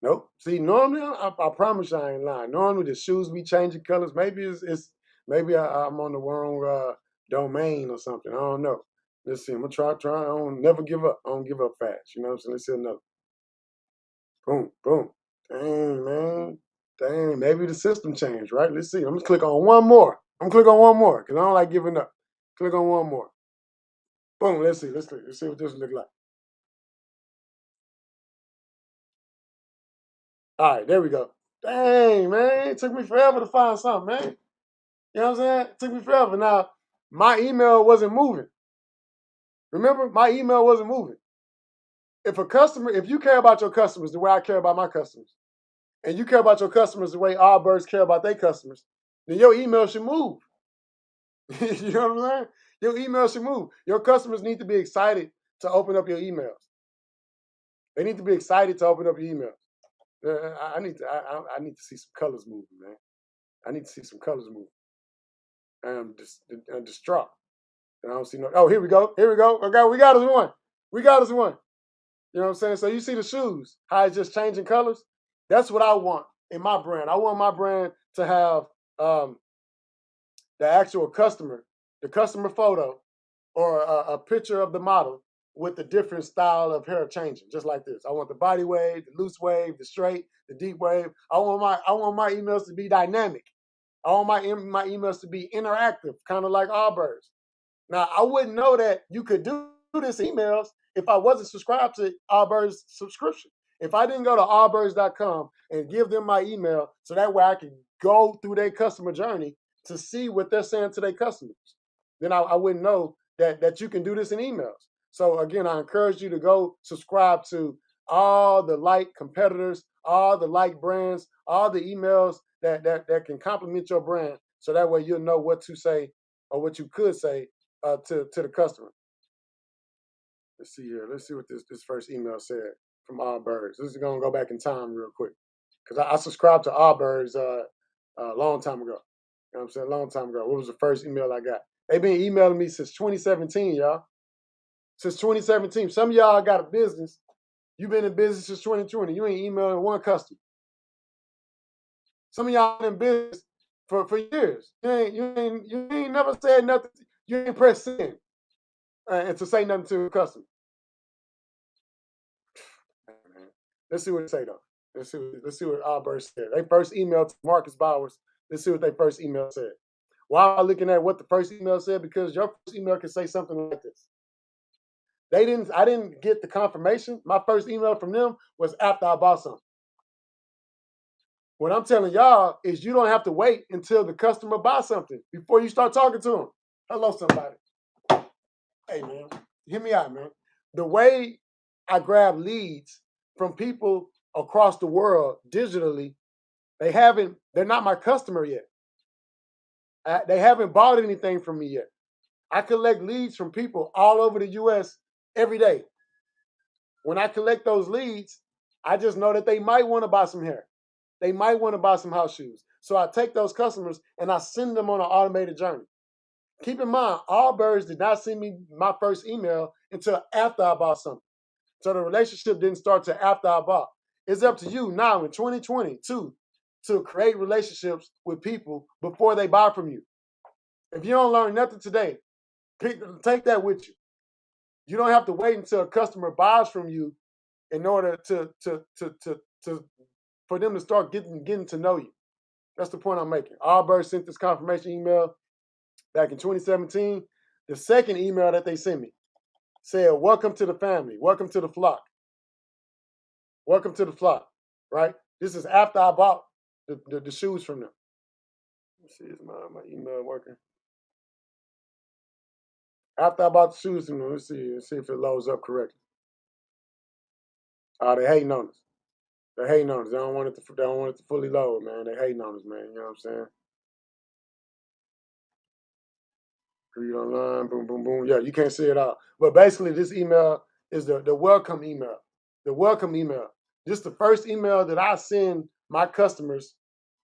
Nope. See, normally I promise you I ain't lying. Normally the shoes be changing colors. Maybe it's maybe I'm on the wrong domain or something. I don't know. Let's see. I'm gonna try. I don't never give up. I don't give up fast. You know what I'm saying? Let's see another. Boom, boom. Dang, man. Dang, maybe the system changed, right? Let's see. I'm gonna click on one more. I'm gonna click on one more because I don't like giving up. Click on one more. Boom. Let's see. Let's click. Let's see what this look like. All right, there we go. Dang, man. It took me forever to find something, man. You know what I'm saying? It took me forever. Now, my email wasn't moving. Remember, my email wasn't moving. If you care about your customers the way I care about my customers, and you care about your customers the way Allbirds care about their customers, then your email should move. You know what I'm saying? Your email should move. Your customers need to be excited to open up your emails. They need to be excited to open up your emails. I need to see some colors moving, man. I need to see some colors moving. I'm distraught. And I don't see no. Oh, here we go. Here we go. Okay, we got us one. We got us one. You know what I'm saying? So you see the shoes, how it's just changing colors? That's what I want in my brand. I want my brand to have the actual customer, the customer photo, or a picture of the model with the different style of hair changing, just like this. I want the body wave, the loose wave, the straight, the deep wave. I want my emails to be dynamic. I want my emails to be interactive, kind of like Allbirds. Now, I wouldn't know that you could do this emails if I wasn't subscribed to Allbirds subscription. If I didn't go to allbirds.com and give them my email so that way I can go through their customer journey to see what they're saying to their customers, then I wouldn't know that you can do this in emails. So again, I encourage you to go subscribe to all the like competitors, all the like brands, all the emails that can complement your brand. So that way you'll know what to say or what you could say to the customer. Let's see here. Let's see what this first email said from Allbirds. This is gonna go back in time real quick because I subscribed to Allbirds a long time ago. You know what I'm saying? A long time ago. What was the first email I got? They've been emailing me since 2017, y'all. Since 2017. Some of y'all got a business. You've been in business since 2020. You ain't emailing one customer. Some of y'all in business for years. You ain't never said nothing. You ain't pressed send and to say nothing to a customer. Let's see what they say though. Let's see what Albert said. They first emailed to Marcus Bowers. Let's see what they first email said. Why am I looking at what the first email said? Because your first email can say something like this. I didn't get the confirmation. My first email from them was after I bought something. What I'm telling y'all is you don't have to wait until the customer buys something before you start talking to them. Hello, somebody. Hey, man, hear me out, man. The way I grab leads from people across the world digitally, they're not my customer yet. They haven't bought anything from me yet. I collect leads from people all over the US every day. When I collect those leads, I just know that they might want to buy some hair. They might want to buy some house shoes. So I take those customers and I send them on an automated journey. Keep in mind, Allbirds did not send me my first email until after I bought something. So the relationship didn't start till after I bought. It's up to you now in 2022 to create relationships with people before they buy from you. If you don't learn nothing today, take that with you. You don't have to wait until a customer buys from you in order to for them to start getting to know you. That's the point I'm making. Allbirds sent this confirmation email back in 2017. The second email that they sent me said, "Welcome to the family. Welcome to the flock. Welcome to the flock." Right? This is after I bought the shoes from them. Let's see, is my email working? After I bought the shoes from them, let's see if it loads up correctly. Oh, they hating on us. They hating on us. They don't want it to fully load, man. They hating on us, man. You know what I'm saying? Read online, boom, boom, boom. Yeah, you can't see it all. But basically, this email is the welcome email. The welcome email. This is the first email that I send my customers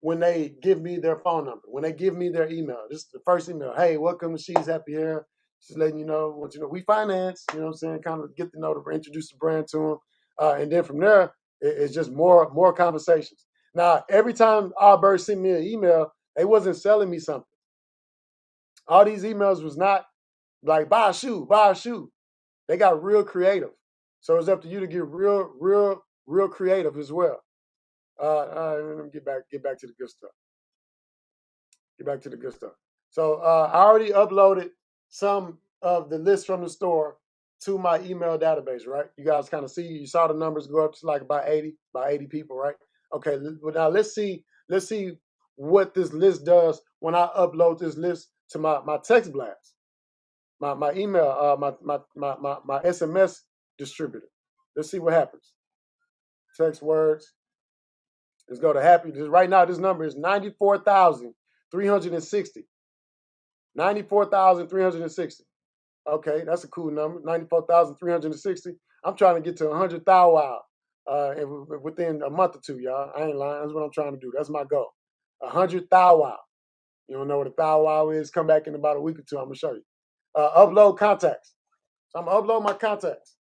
when they give me their phone number, when they give me their email. This is the first email. Hey, welcome to She's Happy Hair. Just letting you know, what you know, we finance, you know what I'm saying? Kind of get to know the, introduce the brand to them. And then from there, it's just more conversations. Now, every time Allbirds sent me an email, they wasn't selling me something. All these emails was not like buy a shoe, buy a shoe. They got real creative. So it's up to you to get real creative as well. Let me get back to the good stuff. Get back to the good stuff. So I already uploaded some of the lists from the store to my email database, right? You guys kind of see, you saw the numbers go up to like about 80 people, right? Okay, well now let's see what this list does when I upload this list to my text blast, my email, my SMS distributor. Let's see what happens. Text words. Let's go to happy. Right now, this number is 94,360. 94,360. Okay, that's a cool number. 94,360. I'm trying to get to 100,000 within a month or two, y'all. I ain't lying. That's what I'm trying to do. That's my goal. 100,000. You don't know what a thou is? Come back in about a week or two. I'm gonna show you. Upload contacts. So I'm gonna upload my contacts.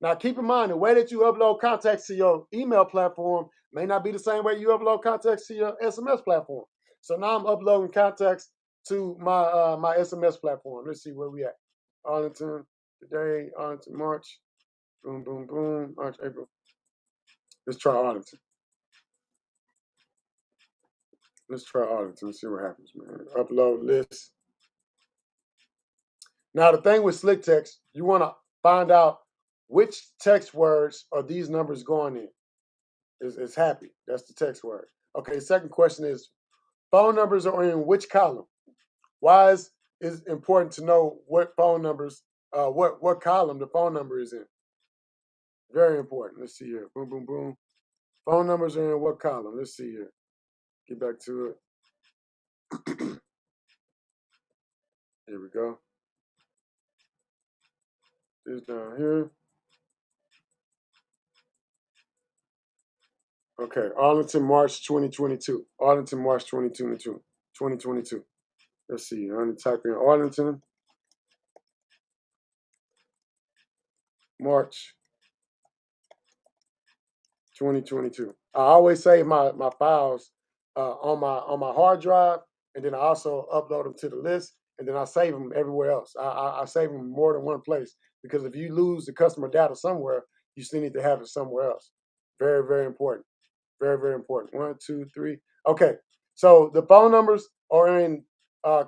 Now, keep in mind, the way that you upload contacts to your email platform may not be the same way you upload contacts to your SMS platform. So now I'm uploading contacts to my my SMS platform. Let's see where we at. Arlington today, Arlington, March. Boom, boom, boom. March, April. Let's try Arlington. Let's try Arlington. Let's see what happens, man. Upload list. Now, the thing with Slick Text, you want to find out which text words are these numbers going in. Is happy. That's the text word. Okay, second question is phone numbers are in which column? Why is it important to know what phone numbers, what column the phone number is in? Very important. Let's see here. Boom, boom, boom. Phone numbers are in what column? Let's see here. Get back to it. Here we go. This down here. Okay, Arlington, March 2022. Arlington, March 2022. 2022. Let's see. I'm going to type in Arlington, March 2022. I always save my files on my hard drive, and then I also upload them to the list, and then I save them everywhere else. I save them more than one place because if you lose the customer data somewhere, you still need to have it somewhere else. Very important. Very important. 1, 2, 3. Okay, so the phone numbers are in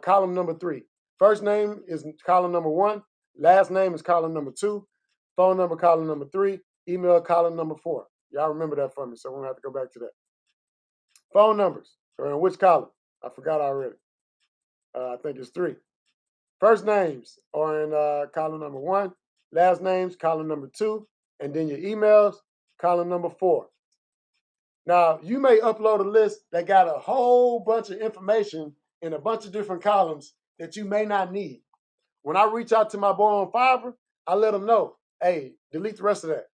column number 3. First name is column number 1. Last name is column number 2. Phone number column number 3. Email column number 4. Y'all remember that for me, so we're gonna have to go back to that. Phone numbers are in which column? I forgot already. I think it's 3. First names are in column number 1. Last names, column number 2. And then your emails, column number 4. Now, you may upload a list that got a whole bunch of information in a bunch of different columns that you may not need. When I reach out to my boy on Fiverr, I let him know, hey, delete the rest of that.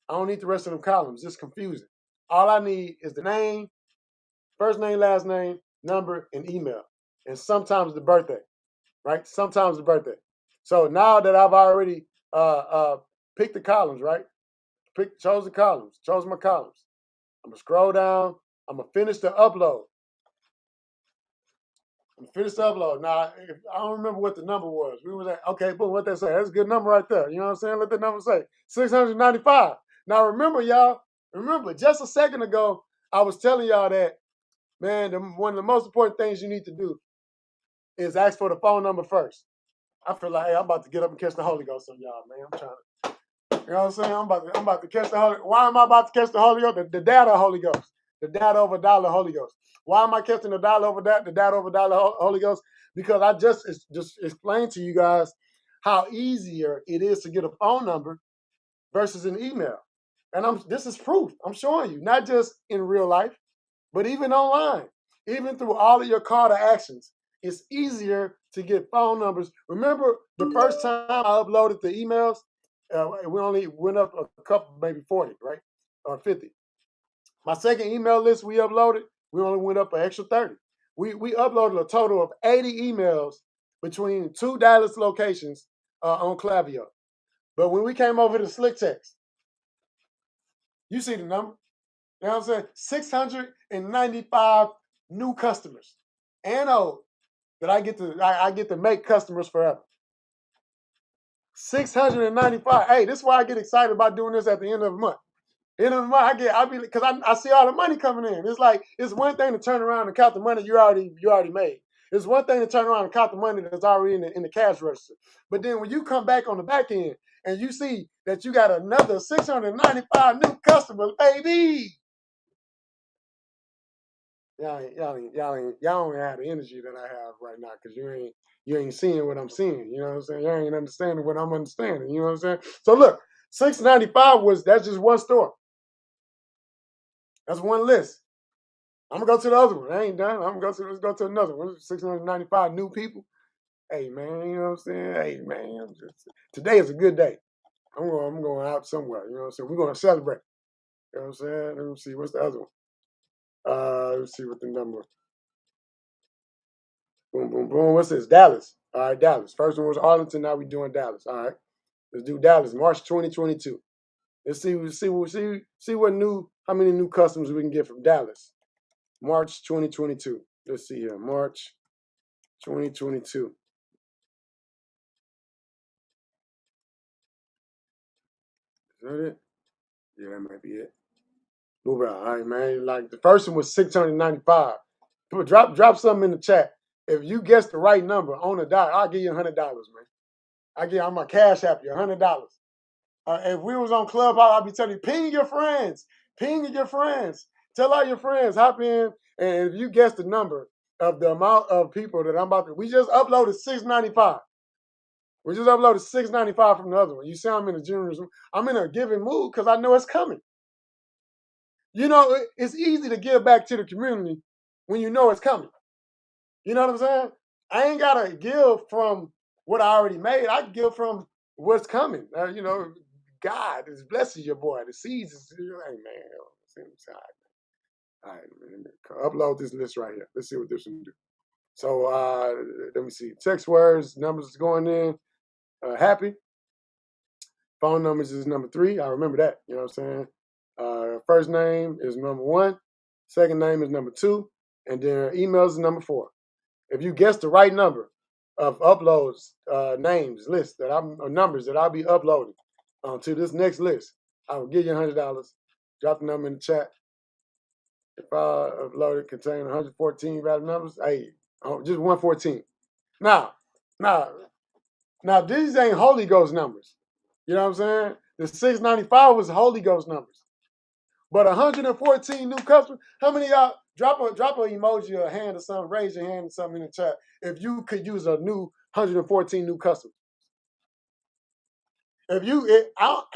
I don't need the rest of them columns. It's confusing. All I need is the name, first name, last name, number, and email. And sometimes the birthday, right? Sometimes the birthday. So now that I've already picked the columns, right? Chose the columns, chose my columns. I'm gonna scroll down. I'm gonna finish the upload. Now, I don't remember what the number was. We was at, okay, boom, what they say. That's a good number right there. You know what I'm saying? Let the number say 695. Now, remember, y'all, just a second ago, I was telling y'all that, man, one of the most important things you need to do is ask for the phone number first. I feel like, hey, I'm about to get up and catch the Holy Ghost on y'all, man. I'm trying to. You know what I'm saying? I'm about to catch the Holy. Why am I about to catch the Holy Ghost? The data Holy Ghost. The data over dollar Holy Ghost. Why am I catching the data over dollar Holy Ghost? Because I just explained to you guys how easier it is to get a phone number versus an email. And this is proof. I'm showing you, not just in real life, but even online, even through all of your call to actions. It's easier to get phone numbers. Remember the first time I uploaded the emails, we only went up a couple, maybe 40, right? Or 50. My second email list we uploaded, we only went up an extra 30. We uploaded a total of 80 emails between 2 Dallas locations on Klaviyo. But when we came over to Slick Text, you see the number. You know what I'm saying? 695 new customers and old that I get to make customers forever. 695. Hey, this is why I get excited about doing this at the end of the month. End of the month, because I see all the money coming in. It's like it's one thing to turn around and count the money you already made. It's one thing to turn around and count the money that's already in the cash register. But then when you come back on the back end and you see that you got another 695 new customers, baby. Y'all don't have the energy that I have right now because you ain't seeing what I'm seeing. You know what I'm saying? You ain't understanding what I'm understanding. You know what I'm saying? So look, 695 that's just one store. That's one list. I'm gonna go to the other one. I ain't done. Let's go to another one. 695 new people. Hey man, you know what I'm saying? Hey man, today is a good day. I'm going out somewhere. You know what I'm saying? We're gonna celebrate. You know what I'm saying? Let me see. What's the other one? Let's see what the number. Boom, boom, boom. What's this? Dallas. All right, Dallas. First one was Arlington. Now we're doing Dallas. All right. Let's do Dallas, March 2022. Let's see how many new customers we can get from Dallas. March 2022. Let's see here. March 2022. Is that it? Yeah, that might be it. Move out. All right, man. Like the first one was 695. Drop something in the chat. If you guess the right number on the dot, I'll give you $100, man. I'm gonna cash app you $100. If we was on Clubhouse, I'd be telling you, ping your friends. Tell all your friends, hop in, and if you guess the number of the amount of people that I'm about to, we just uploaded 695. We just uploaded 695 from the other one. You see, I'm in a generous, I'm in a giving mood because I know it's coming. You know, it's easy to give back to the community when you know it's coming. You know what I'm saying? I ain't gotta give from what I already made. I give from what's coming. You know, God is blessing your boy. The seeds is, hey man, all right, man, upload this list right here. Let's see what this one do. So let me see. Text words, numbers is going in. Happy. Phone numbers is number 3. I remember that. You know what I'm saying? First name is number 1. Second name is number 2. And then emails is number 4. If you guess the right number of uploads, names, lists numbers that I'll be uploading to this next list, I will give you $100. Drop the number in the chat. If I upload it containing 114 valid numbers, hey, just 114. Now, these ain't Holy Ghost numbers. You know what I'm saying? The 695 was Holy Ghost numbers. But 114 new customers, how many of y'all drop an emoji or a hand or something, raise your hand or something in the chat if you could use a new 114 new customers. I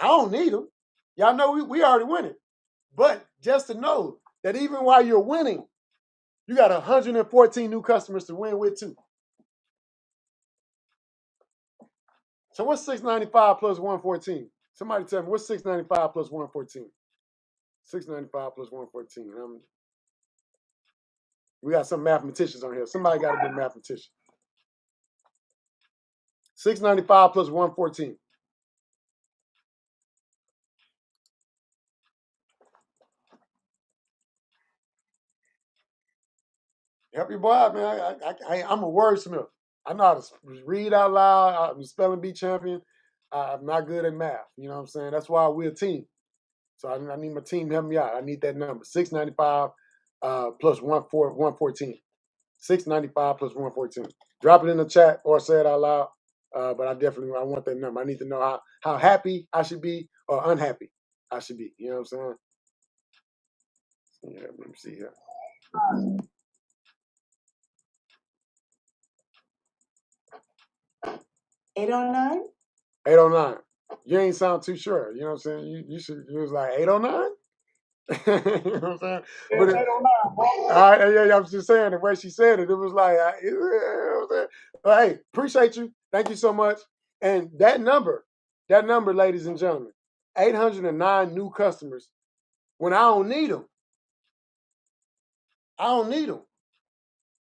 don't need them. Y'all know we already winning. But just to know that even while you're winning, you got 114 new customers to win with too. So what's 695 plus 114? Somebody tell me, what's 695 plus 114? 695 plus 114. We got some mathematicians on here. Somebody got to be a mathematician. 695 plus 114. Help your boy out, man. I'm a wordsmith. I know how to read out loud. I'm a spelling bee champion. I'm not good at math. You know what I'm saying? That's why we're a team. So I need my team to help me out. I need that number. 695 plus 114. 695 plus 114. Drop it in the chat or say it out loud. But I want that number. I need to know how happy I should be or unhappy I should be. You know what I'm saying? Yeah, let me see here. 809? 809. You ain't sound too sure. You know what I'm saying? You was like 809? You know what I'm saying? But 809, yeah, I'm just saying the way she said it, it was like, you know what I'm saying? But hey, appreciate you. Thank you so much. And that number, ladies and gentlemen, 809 new customers when I don't need them. I don't need them,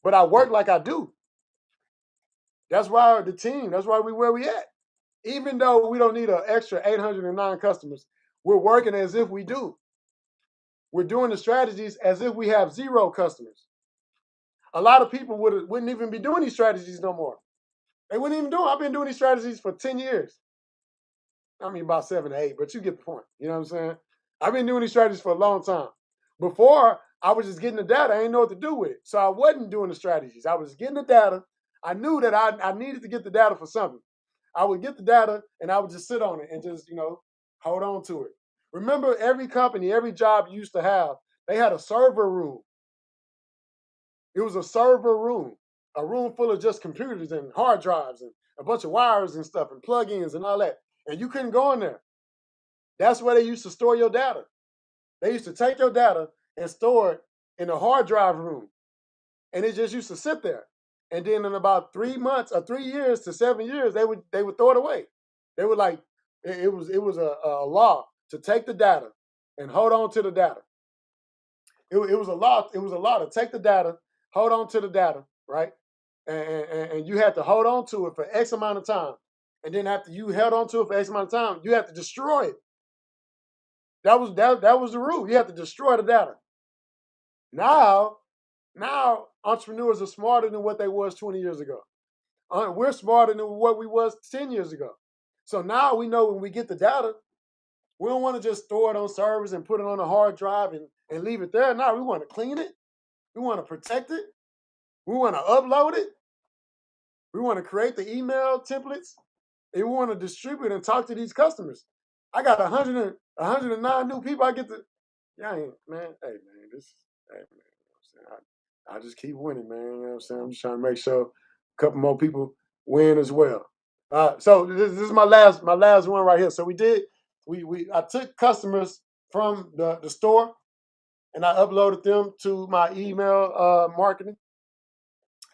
but I work like I do. That's why that's why we where we at. Even though we don't need an extra 809 customers, we're working as if we do. We're doing the strategies as if we have 0 customers. A lot of people wouldn't even be doing these strategies no more. They wouldn't even do them. I've been doing these strategies for 10 years. I mean, about 7 to 8, but you get the point. You know what I'm saying? I've been doing these strategies for a long time. Before, I was just getting the data. I didn't know what to do with it. So I wasn't doing the strategies. I was getting the data. I knew that I needed to get the data for something. I would get the data and I would just sit on it and just, hold on to it. Remember, every company, every job you used to have, they had a server room. It was a server room, a room full of just computers and hard drives and a bunch of wires and stuff and plugins and all that. And you couldn't go in there. That's where they used to store your data. They used to take your data and store it in a hard drive room. And it just used to sit there. And then in about 3 months or 3 years to 7 years, they would throw it away. They would like it was a law to take the data and hold on to the data. It was a law. It was a law to take the data, hold on to the data, right? And you had to hold on to it for X amount of time. And then after you held on to it for X amount of time, you had to destroy it. That was the rule. You have to destroy the data. Now entrepreneurs are smarter than what they was 20 years ago. We're smarter than what we was 10 years ago. So now we know when we get the data, we don't want to just store it on servers and put it on a hard drive and leave it there. No, we want to clean it. We want to protect it. We want to upload it. We want to create the email templates. And we want to distribute and talk to these customers. I got 109 new people. I get to, yeah, man. Hey, man, hey, man. You know what I'm saying? I just keep winning, man. You know what I'm saying? I'm just trying to make sure a couple more people win as well. So this is my last one right here. So I took customers from the store and I uploaded them to my email marketing.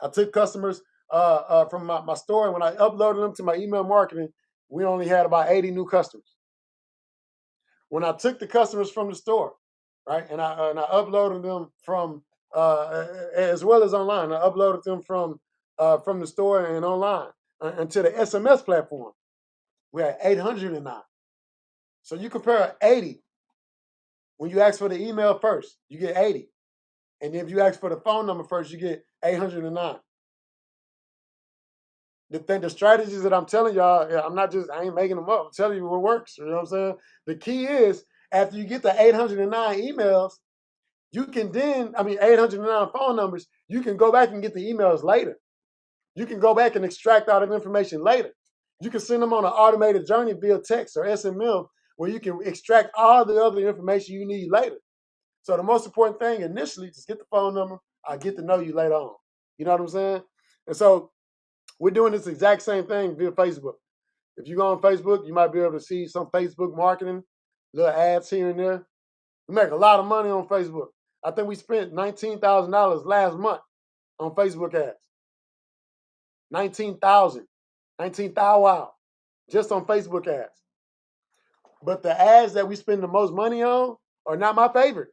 I took customers from my store, and when I uploaded them to my email marketing, we only had about 80 new customers. When I took the customers from the store, right, and I uploaded them from as well as online, I uploaded them from the store and online into the SMS platform. We had 809. So you compare 80. When you ask for the email first, you get 80. And if you ask for the phone number first, you get 809. The strategies that I'm telling y'all, I ain't making them up. I'm telling you what works. You know what I'm saying? The key is after you get the 809 emails, you can 809 phone numbers, you can go back and get the emails later. You can go back and extract all the information later. You can send them on an automated journey via text or SML where you can extract all the other information you need later. So the most important thing initially, just get the phone number. I'll get to know you later on. You know what I'm saying? And so we're doing this exact same thing via Facebook. If you go on Facebook, you might be able to see some Facebook marketing, little ads here and there. We make a lot of money on Facebook. I think we spent $19,000 last month on Facebook ads. 19,000, 19,000 just on Facebook ads. But the ads that we spend the most money on are not my favorite.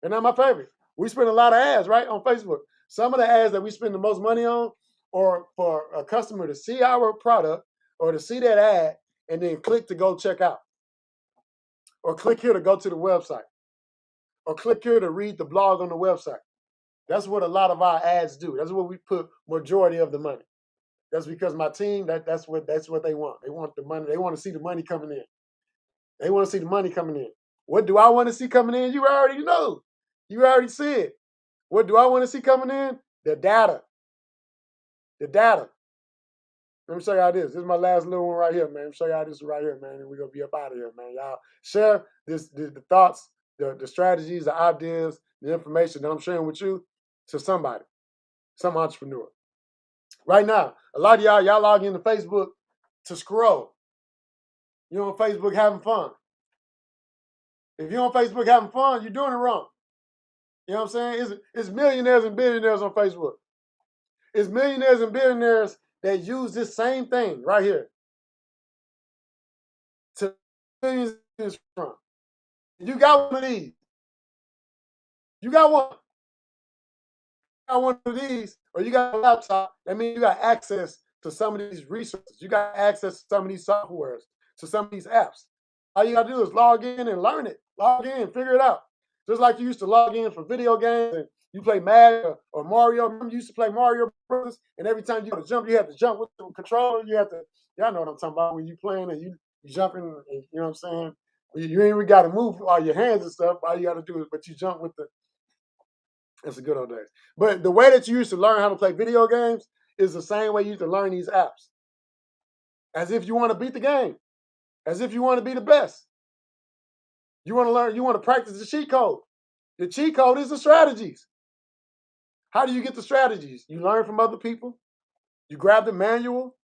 They're not my favorite. We spend a lot of ads, right, on Facebook. Some of the ads that we spend the most money on are for a customer to see our product or to see that ad and then click to go check out. Or click here to go to the website. Or click here to read the blog on the website. That's what a lot of our ads do. That's what we put majority of the money. That's because my team, that's what they want. They want the money. They want to see the money coming in. They want to see the money coming in. What do I want to see coming in? You already know. You already see it. What do I want to see coming in? The data. The data. Let me show y'all this. This is my last little one right here, man. Let me show y'all this right here, man. And we're going to be up out of here, man. Y'all share the thoughts, the strategies, the ideas, the information that I'm sharing with you to somebody, some entrepreneur. Right now, a lot of y'all log into Facebook to scroll. You're on Facebook having fun. If you're on Facebook having fun, you're doing it wrong. You know what I'm saying? It's millionaires and billionaires on Facebook. It's millionaires and billionaires that use this same thing right here to millions from. You got one of these. You got one. got one of these or you got a laptop, that means you got access to some of these resources. You got access to some of these softwares, to some of these apps. All you gotta do is log in and learn it. Log in, figure it out. Just like you used to log in for video games and you play Mario or Mario. Remember you used to play Mario Brothers, and every time you go to jump, you have to jump with the controller. You have to, y'all know what I'm talking about when you playing and you jumping, and, you know what I'm saying? You ain't even got to move all your hands and stuff. All you got to do is, but you jump with the. It's a good old days. But the way that you used to learn how to play video games is the same way you used to learn these apps. As if you want to beat the game, as if you want to be the best. You want to learn, you want to practice the cheat code. The cheat code is the strategies. How do you get the strategies? You learn from other people. You grab the manual.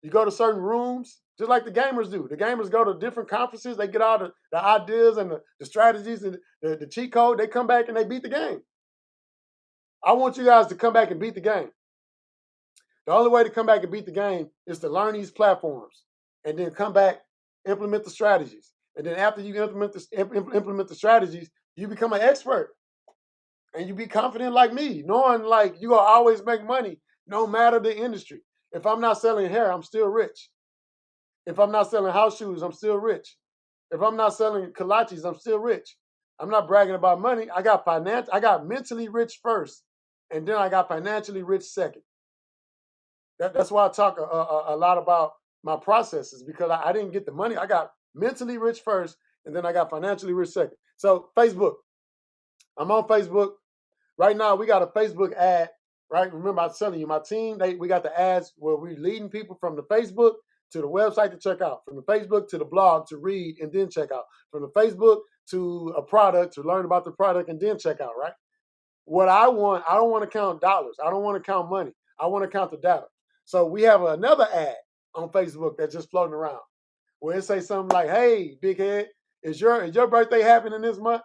You go to certain rooms, just like the gamers do. The gamers go to different conferences. They get all the ideas and the strategies and the cheat code. They come back and they beat the game. I want you guys to come back and beat the game. The only way to come back and beat the game is to learn these platforms and then come back, implement the strategies. And then after you implement the strategies, you become an expert and you be confident like me, knowing like you will always make money no matter the industry. If I'm not selling hair, I'm still rich. If I'm not selling house shoes, I'm still rich. If I'm not selling kolaches, I'm still rich. I'm not bragging about money. I got mentally rich first, and then I got financially rich second. That's why I talk a lot about my processes, because I didn't get the money. I got mentally rich first, and then I got financially rich second. So Facebook, I'm on Facebook right now. We got a Facebook ad, right? Remember I was telling you, my team, we got the ads where we're leading people from the Facebook to the website to check out, from the Facebook to the blog to read and then check out, from the Facebook to a product to learn about the product and then check out, right? What I don't want to count dollars. I don't want to count money. I want to count the data. So we have another ad on Facebook that's just floating around where it say something like, "Hey, big head, is your birthday happening this month?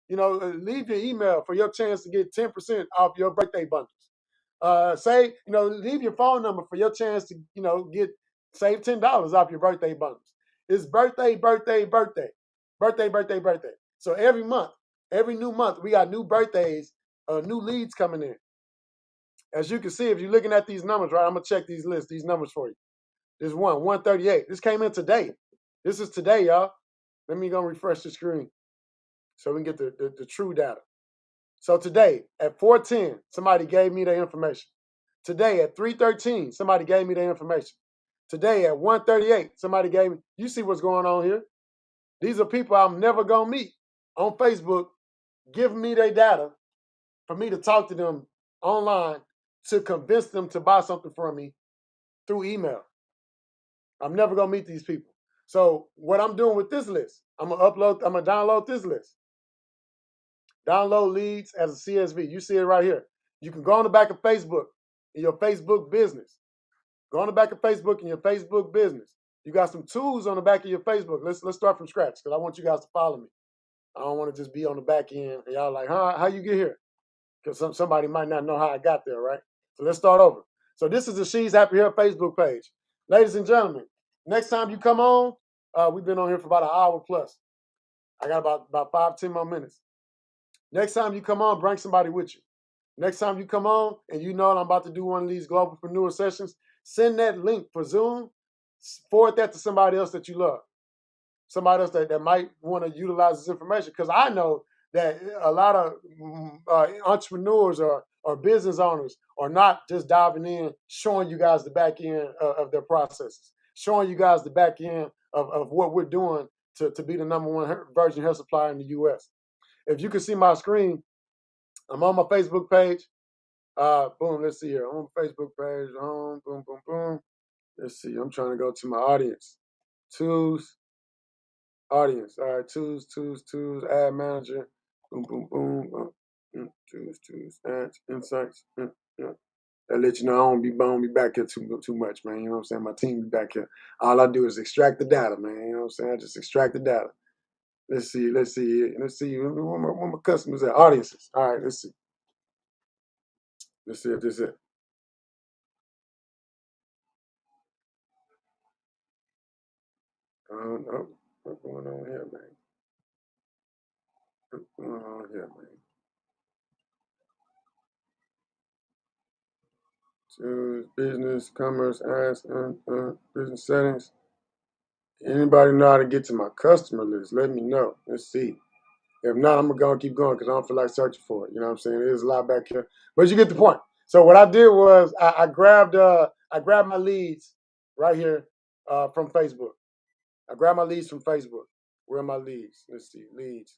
Leave your email for your chance to get 10% off your birthday bundles. Leave your phone number for your chance to get save $10 off your birthday bundles. It's birthday, birthday, birthday, birthday, birthday, birthday. So every month, every new month, we got new birthdays, new leads coming in. As you can see, if you're looking at these numbers, right, I'm gonna check these lists, these numbers for you. There's 138. This came in today. This is today, y'all. Let me go refresh the screen so we can get the true data. So today at 4:10, somebody gave me their information. Today at 3:13, somebody gave me their information. Today at 1:38, somebody gave me. You see what's going on here? These are people I'm never gonna meet on Facebook, giving me their data for me to talk to them online to convince them to buy something from me through email. I'm never gonna meet these people. So what I'm doing with this list, I'm gonna download this list. Download leads as a CSV. You see it right here. You can go on the back of Facebook in your Facebook business. Go on the back of Facebook in your Facebook business. You got some tools on the back of your Facebook. Let's start from scratch because I want you guys to follow me. I don't want to just be on the back end and y'all like, huh? How you get here? Because somebody might not know how I got there, right? So let's start over. So this is the She's Happy Here Facebook page. Ladies and gentlemen, next time you come on, we've been on here for about an hour plus. I got about 5-10 more minutes. Next time you come on, bring somebody with you. Next time you come on and you know I'm about to do one of these globalpreneur sessions, send that link for Zoom, forward that to somebody else that you love. Somebody else that might want to utilize this information. Because I know that a lot of entrepreneurs or business owners are not just diving in, showing you guys the back end of their processes, showing you guys the back end of what we're doing to be the number one virgin hair supplier in the U.S. If you can see my screen, I'm on my Facebook page. Boom, let's see here. I'm on Facebook page. Boom, boom, boom. Let's see. I'm trying to go to my audience. Tools, audience. All right, tools, ad manager. Boom, boom, boom. Tools, ads, insights. Yeah. That let you know I don't be back here too much, man. You know what I'm saying? My team be back here. All I do is extract the data, man. You know what I'm saying? I just extract the data. Let's see. Where my customers at? Audiences. All right, let's see. Let's see if this is it. No. What's going on here, man? What's going on here, man? Choose business, commerce, ads, business settings. Anybody know how to get to my customer list? Let me know. Let's see. If not, I'm gonna keep going because I don't feel like searching for it. You know what I'm saying? There's a lot back here, but you get the point. So what I did was I grabbed my leads right here from Facebook. I grabbed my leads from Facebook. Where are my leads? Let's see. Leads.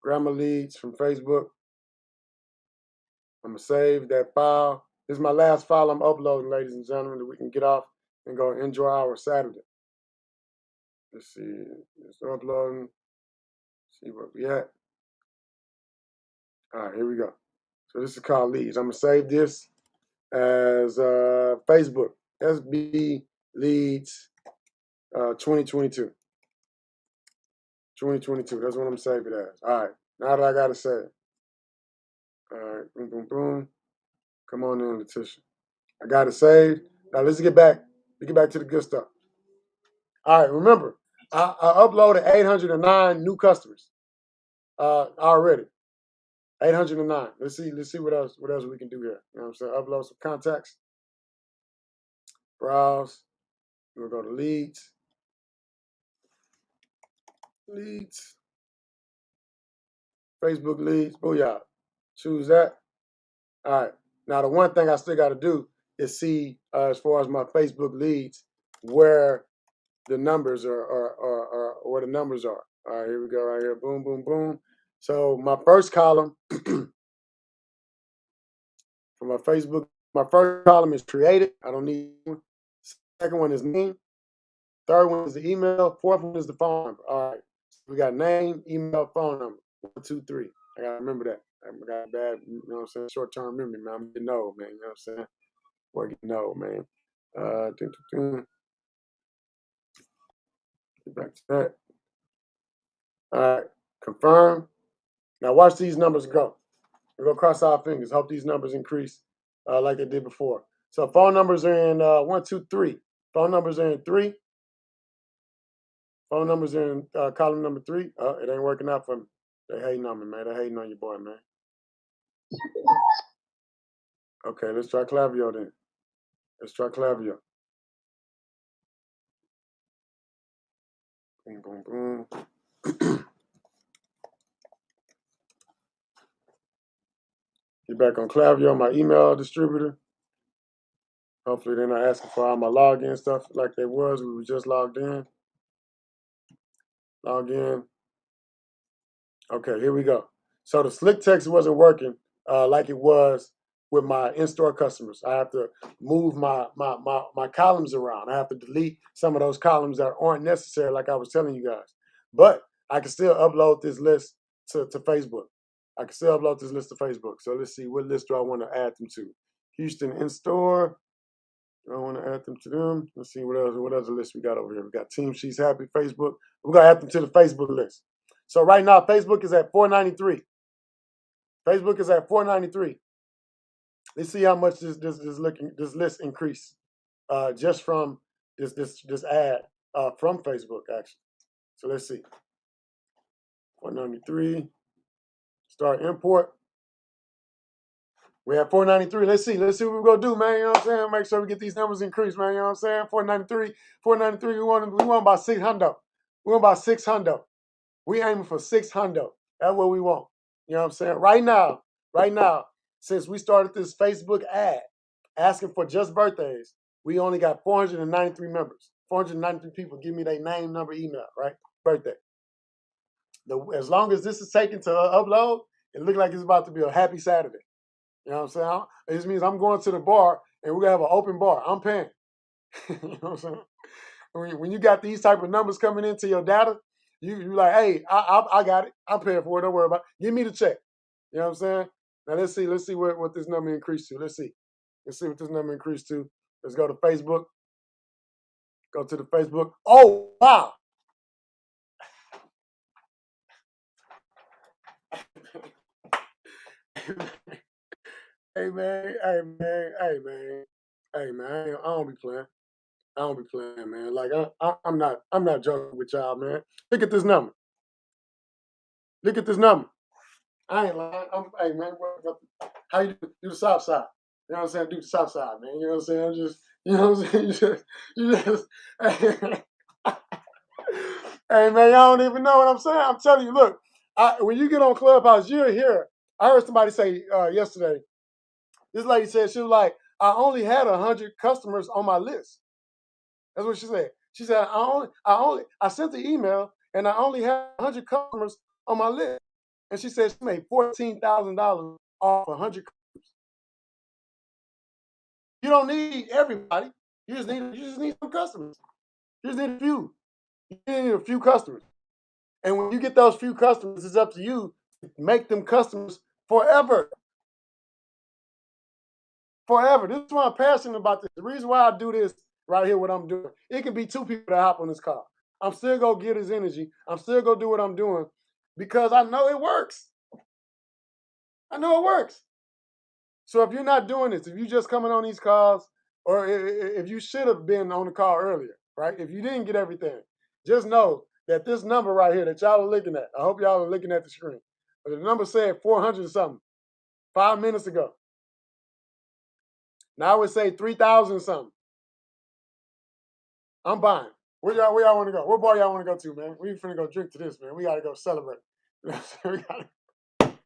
Grab my leads from Facebook. I'm gonna save that file. This is my last file I'm uploading, ladies and gentlemen, that we can get off and go enjoy our Saturday. Let's see. It's uploading. See where we at. All right, here we go. So this is called leads. I'm gonna save this as Facebook SB Leads 2022. 2022. That's what I'm saving it as. All right. Now that I got to save. All right. Boom, boom, boom. Come on in, Letitia. I got it saved. Now let's get back. We get back to the good stuff. All right. Remember, I uploaded 809 new customers already. 809. Let's see what else we can do here. You know what I'm saying? Upload some contacts. Browse. We'll go to leads. Leads. Facebook leads. Booyah. Choose that. All right. Now the one thing I still got to do is see as far as my Facebook leads where the numbers are or where the numbers are. All right, here we go right here. Boom, boom, boom. So my first column for my Facebook, my first column is created. I don't need one. Second one is name. Third one is the email. Fourth one is the phone number. All right. So we got name, email, phone number. 1, 2, 3. I gotta remember that. I got bad, you know what I'm saying, short-term memory, man. I'm getting old, man. You know what I'm saying? We're getting old, man. Get back to that. All right. Confirm. Now watch these numbers go. We're gonna cross our fingers. Hope these numbers increase like they did before. So phone numbers are in 1, 2, 3. Phone numbers are in 3. Phone numbers are in column number 3. It ain't working out for me. They hating on me, man. They hating on your boy, man. Okay, let's try Klaviyo then. Let's try Klaviyo. Boom, boom, boom. Get back on Klaviyo, my email distributor. Hopefully they're not asking for all my login stuff like they was. We were just logged in. Log in. Okay, here we go. So the slick text wasn't working like it was with my in-store customers. I have to move my columns around. I have to delete some of those columns that aren't necessary, like I was telling you guys. But I can still upload this list to Facebook. I can still upload this list to Facebook. So let's see, what list do I want to add them to? Houston in-store. I want to add them to them. Let's see what other list we got over here. We got Team She's Happy, Facebook. We're going to add them to the Facebook list. So right now, Facebook is at 493. Facebook is at 493. Let's see how much this list increase just from this ad from Facebook actually. So let's see. 493. Start import. We have 493. Let's see what we're gonna do, man. You know what I'm saying? Make sure we get these numbers increased, man. You know what I'm saying? 493. We want about 600. We want about 600. We aiming for 600. That's what we want. You know what I'm saying? Right now, since we started this Facebook ad asking for just birthdays, we only got 493 members. 493 people give me their name, number, email, right? Birthday. As long as this is taken to upload, it looks like it's about to be a happy Saturday. You know what I'm saying? It just means I'm going to the bar and we're going to have an open bar. I'm paying. You know what I'm saying? When you got these type of numbers coming into your data, you like, hey, I got it. I'm paying for it. Don't worry about it. Give me the check. You know what I'm saying? Now let's see what this number increased to. Let's see what this number increased to. Let's go to Facebook. Go to the Facebook. Oh, wow. Hey man, I don't be playing. I don't be playing, man. Like I'm not joking with y'all, man. Look at this number. Look at this number. I ain't lying. Hey man, how you do the South Side? You know what I'm saying? Do the South Side, man. You know what I'm saying? I'm just, you know what I'm saying? You just hey man, y'all don't even know what I'm saying. I'm telling you, look, when you get on Clubhouse, you'll hear. I heard somebody say yesterday. This lady said she was like, I only had 100 customers on my list. That's what she said. She said, I sent the email and I only had 100 customers on my list. And she said she made $14,000 off 100. You don't need everybody. You just need some customers. You just need a few. You need a few customers. And when you get those few customers, it's up to you to make them customers forever. Forever. This is why I'm passionate about this. The reason why I do this right here, what I'm doing, it can be two people that hop on this call. I'm still gonna get his energy. I'm still gonna do what I'm doing because I know it works. I know it works. So if you're not doing this, if you just coming on these calls, or if you should have been on the call earlier, right? If you didn't get everything, just know that this number right here that y'all are looking at, I hope y'all are looking at the screen. But the number said 400 something 5 minutes ago. Now I would say 3,000 something. I'm buying. Where y'all want to go? What bar y'all want to go to, man? We finna go drink to this, man. We gotta go celebrate. You know what I'm saying?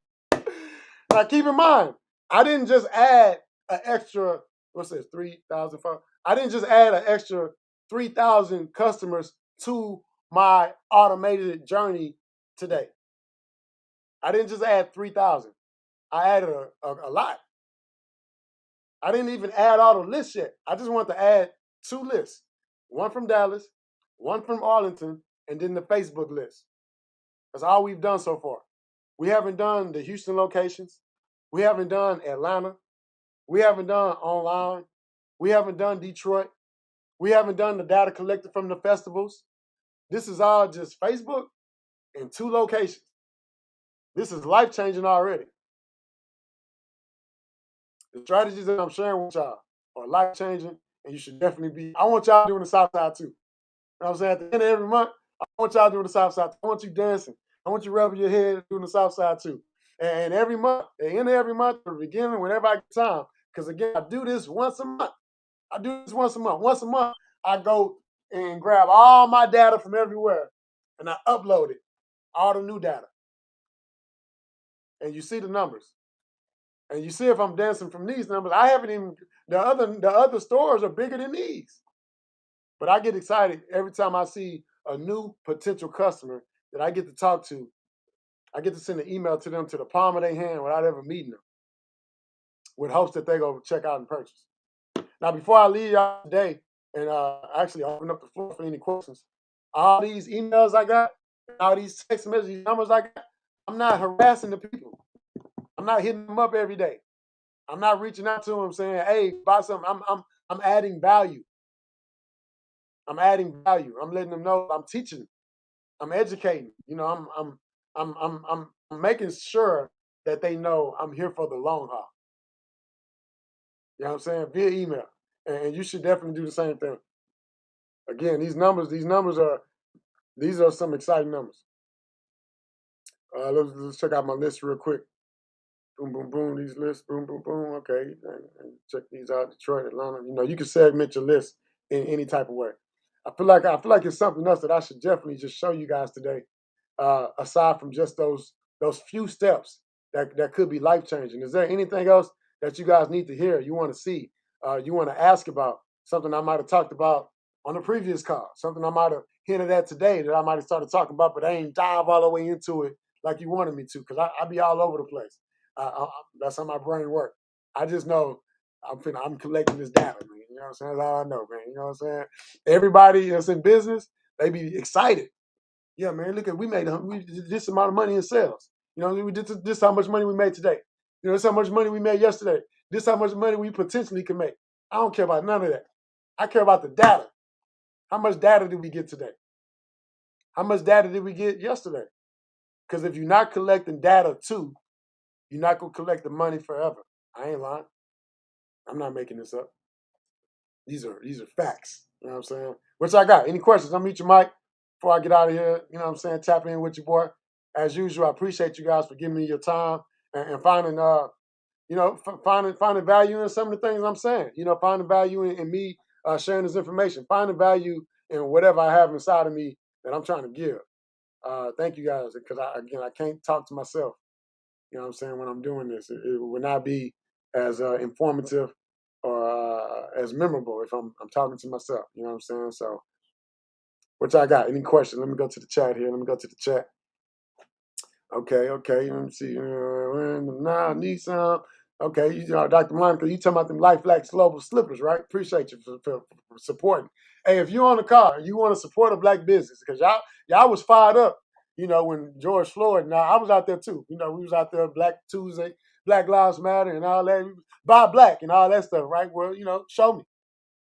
Now keep in mind, I didn't just add an extra, what's this, 3,000. I didn't just add an extra 3,000 customers to my automated journey today. I didn't just add 3,000. I added a lot. I didn't even add all the lists yet. I just want to add 2 lists. One from Dallas, one from Arlington, and then the Facebook list. That's all we've done so far. We haven't done the Houston locations. We haven't done Atlanta. We haven't done online. We haven't done Detroit. We haven't done the data collected from the festivals. This is all just Facebook and 2 locations. This is life changing already. The strategies that I'm sharing with y'all are life changing, and you should definitely be. I want y'all doing the South Side too. You know what I'm saying? At the end of every month, I want y'all doing the South Side. I want you dancing. I want you rubbing your head doing the South Side too. And every month, at the end of every month, or the beginning, whenever I get time, because again, I do this once a month. I do this once a month. Once a month, I go and grab all my data from everywhere and I upload it, all the new data. And you see the numbers. And you see if I'm dancing from these numbers. I haven't even the other stores are bigger than these. But I get excited every time I see a new potential customer that I get to talk to. I get to send an email to them to the palm of their hand without ever meeting them, with hopes that they go check out and purchase. Now, before I leave y'all today, and actually open up the floor for any questions, all these emails I got, all these text messages, numbers I got, I'm not harassing the people. I'm not hitting them up every day. I'm not reaching out to them saying, "Hey, buy something." I'm adding value. I'm adding value. I'm letting them know. I'm teaching them. I'm educating. You know, I'm making sure that they know I'm here for the long haul. You know what I'm saying? Via email. And you should definitely do the same thing. Again, these are some exciting numbers. Let's check out my list real quick. Boom, boom, boom. These lists. Boom, boom, boom. Okay, and check these out. Detroit, Atlanta. You know, you can segment your list in any type of way. I feel like it's something else that I should definitely just show you guys today. Aside from just those few steps that could be life changing. Is there anything else that you guys need to hear? You want to see? You want to ask about something I might have talked about on the previous call? Something I might have hinted at today that I might have started talking about, but I ain't dive all the way into it like you wanted me to, because I be all over the place. That's how my brain works. I just know I'm collecting this data, man. You know what I'm saying? That's all I know, man. You know what I'm saying? Everybody that's in business, they be excited. Yeah, man. Look at we did this amount of money in sales. You know, we did this how much money we made today. You know, this how much money we made yesterday. This how much money we potentially can make. I don't care about none of that. I care about the data. How much data did we get today? How much data did we get yesterday? Because if you're not collecting data too, you're not gonna collect the money forever. I ain't lying. I'm not making this up. These are facts. You know what I'm saying? Which I got. Any questions? I'll mute your mic before I get out of here. You know what I'm saying? Tap in with your boy. as usual, I appreciate you guys for giving me your time and finding finding value in some of the things I'm saying. Finding value in me sharing this information, finding value in whatever I have inside of me that I'm trying to give. Thank you guys, because I can't talk to myself. You know what I'm saying? When I'm doing this, it would not be as informative or as memorable if I'm talking to myself. You know what I'm saying? So, what y'all got? Any questions? Let me go to the chat here. Let me go to the chat. Okay. Let me see. Now I need some. Okay, Dr. Monica, you talking about them Life Flags Global slippers, right? Appreciate you for supporting. Hey, if you're on the car and you want to support a black business, because y'all was fired up, when George Floyd. Now I was out there too. We was out there Black Tuesday, Black Lives Matter, and all that. Buy black and all that stuff, right? Well, show me.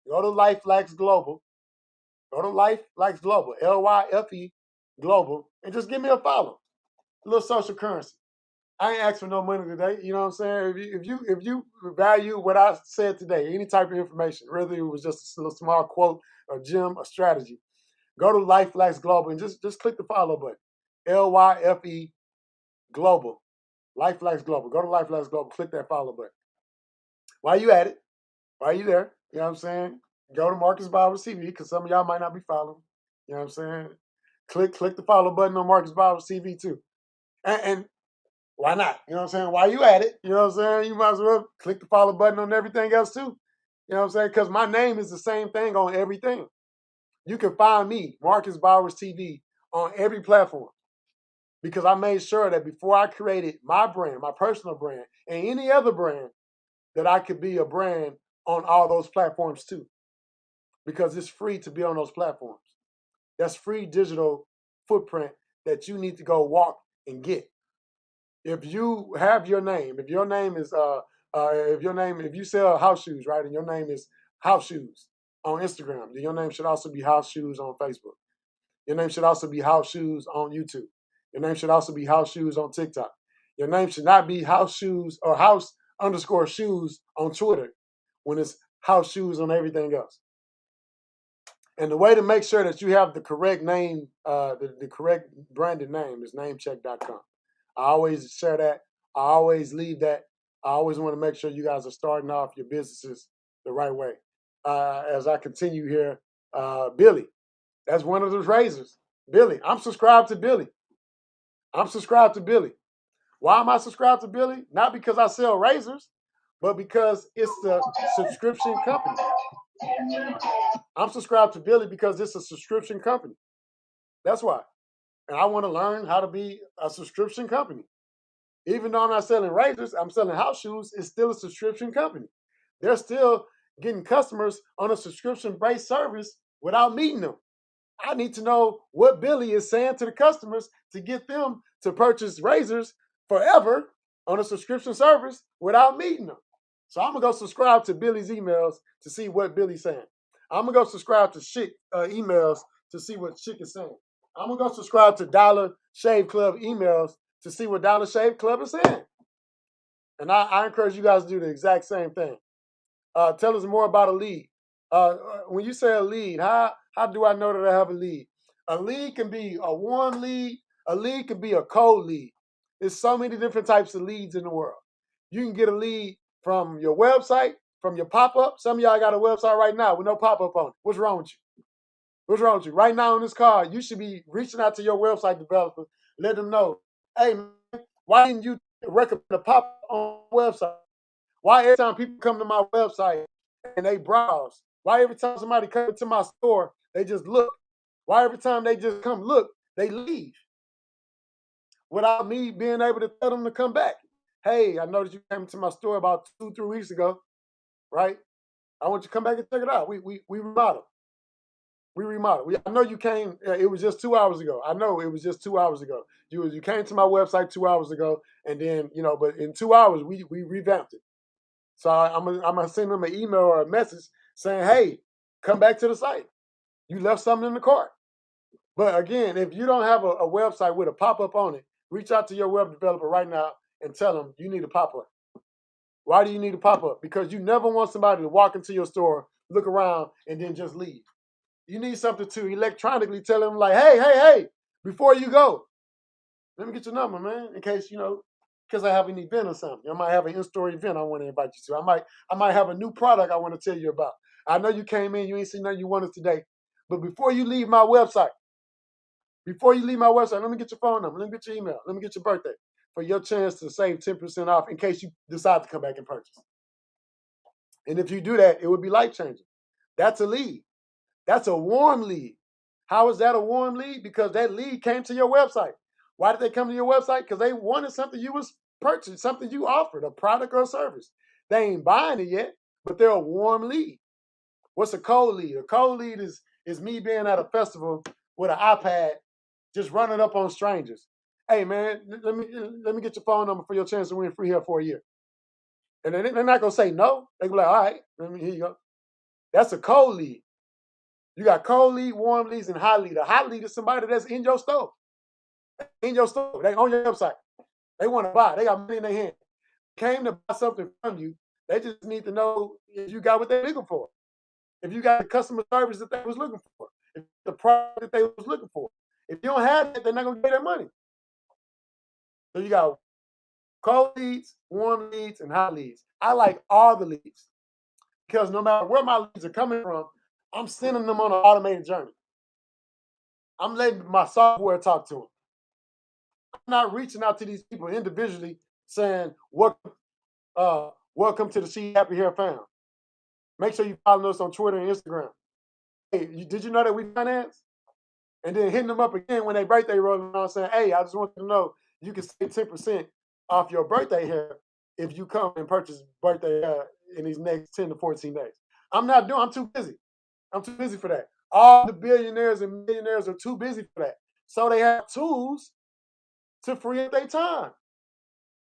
Go to Life Flags Global. Go to Life Flags Global, LYFE Global, and just give me a follow. A little social currency. I ain't asking for no money today. You know what I'm saying? If you value what I said today, any type of information, whether it was just a little small quote, a gem, a strategy, go to Life Flags Global and just click the follow button. LYFE Global. Life Flags Global. Go to Life Flags Global, click that follow button. While you at it, while you there, you know what I'm saying? Go to Marcus Bowers TV, because some of y'all might not be following. You know what I'm saying? Click the follow button on Marcus Bowers TV too. And why not? You know what I'm saying? While you at it, you know what I'm saying? You might as well click the follow button on everything else too. You know what I'm saying? Because my name is the same thing on everything. You can find me, Marcus Bowers TV, on every platform. Because I made sure that before I created my brand, my personal brand, and any other brand, that I could be a brand on all those platforms too. Because it's free to be on those platforms. That's free digital footprint that you need to go walk and get. If you have your name, if you sell house shoes, right, and your name is House Shoes on Instagram, then your name should also be House Shoes on Facebook. Your name should also be House Shoes on YouTube. Your name should also be House Shoes on TikTok. Your name should not be House Shoes or House_shoes on Twitter when it's House Shoes on everything else. And the way to make sure that you have the correct name, the correct branded name is namecheck.com. I always share that. I always leave that. I always want to make sure you guys are starting off your businesses the right way. As I continue here, Billy, that's one of those razors. Billy, I'm subscribed to Billy. Why am I subscribed to Billy? Not because I sell razors, but because it's the subscription company. I'm subscribed to Billy because it's a subscription company. That's why. And I want to learn how to be a subscription company. Even though I'm not selling razors, I'm selling house shoes, it's still a subscription company. They're still getting customers on a subscription-based service without meeting them. I need to know what Billy is saying to the customers to get them to purchase razors forever on a subscription service without meeting them. So I'm going to go subscribe to Billy's emails to see what Billy's saying. I'm going to go subscribe to Schick emails to see what Schick is saying. I'm going to go subscribe to Dollar Shave Club emails to see what Dollar Shave Club is saying. And I encourage you guys to do the exact same thing. Tell us more about a lead. When you say a lead, how do I know that I have a lead? A lead can be a warm lead. A lead can be a cold lead. There's so many different types of leads in the world. You can get a lead from your website, from your pop-up. Some of y'all got a website right now with no pop-up on it. What's wrong with you? What's wrong with you? Right now on this call, you should be reaching out to your website developer, let them know, hey, man, why didn't you recommend a pop-up on the website? Why every time people come to my website and they browse? Why every time somebody comes to my store, they just look? Why every time they just come look, they leave? Without me being able to tell them to come back. Hey, I noticed you came to my store about 2-3 weeks ago, right? I want you to come back and check it out. We remodeled. I know you came. It was just 2 hours ago. I know it was just 2 hours ago. You came to my website 2 hours ago, and then but in 2 hours we revamped it. So I'm gonna send them an email or a message saying, hey, come back to the site. You left something in the cart. But again, if you don't have a website with a pop-up on it, reach out to your web developer right now and tell them you need a pop-up. Why do you need a pop-up? Because you never want somebody to walk into your store, look around, and then just leave. You need something to electronically tell them like, hey, before you go, Let me get your number, man, in case, because I have an event or something. I might have an in-store event I want to invite you to. I might have a new product I want to tell you about. I know you came in, you ain't seen nothing you wanted today. But before you leave my website, let me get your phone number, let me get your email, let me get your birthday for your chance to save 10% off in case you decide to come back and purchase. And if you do that, it would be life-changing. That's a lead. That's a warm lead. How is that a warm lead? Because that lead came to your website. Why did they come to your website? Because they wanted something you was purchased, something you offered, a product or a service. They ain't buying it yet, but they're a warm lead. What's a cold lead? A cold lead is me being at a festival with an iPad, just running up on strangers. Hey man, let me get your phone number for your chance to win free hair for a year. And then they're not gonna say no. They gonna be like, all right, here you go. That's a cold lead. You got cold lead, warm leads, and hot lead. A hot lead is somebody that's in your store. In your store. They on your website. They want to buy. They got money in their hand. Came to buy something from you. They just need to know if you got what they're looking for. If you got the customer service that they was looking for. If the product that they was looking for. If you don't have it, they're not gonna get their money. So you got cold leads, warm leads, and hot leads. I like all the leads because no matter where my leads are coming from, I'm sending them on an automated journey. I'm letting my software talk to them. I'm not reaching out to these people individually saying, welcome to the She Happy Hair Fam. Make sure you follow us on Twitter and Instagram. Hey, did you know that we finance? And then hitting them up again when their birthday rolling around saying, hey, I just want you to know you can save 10% off your birthday hair if you come and purchase birthday hair in these next 10 to 14 days. I'm too busy. I'm too busy for that. All the billionaires and millionaires are too busy for that. So they have tools to free up their time.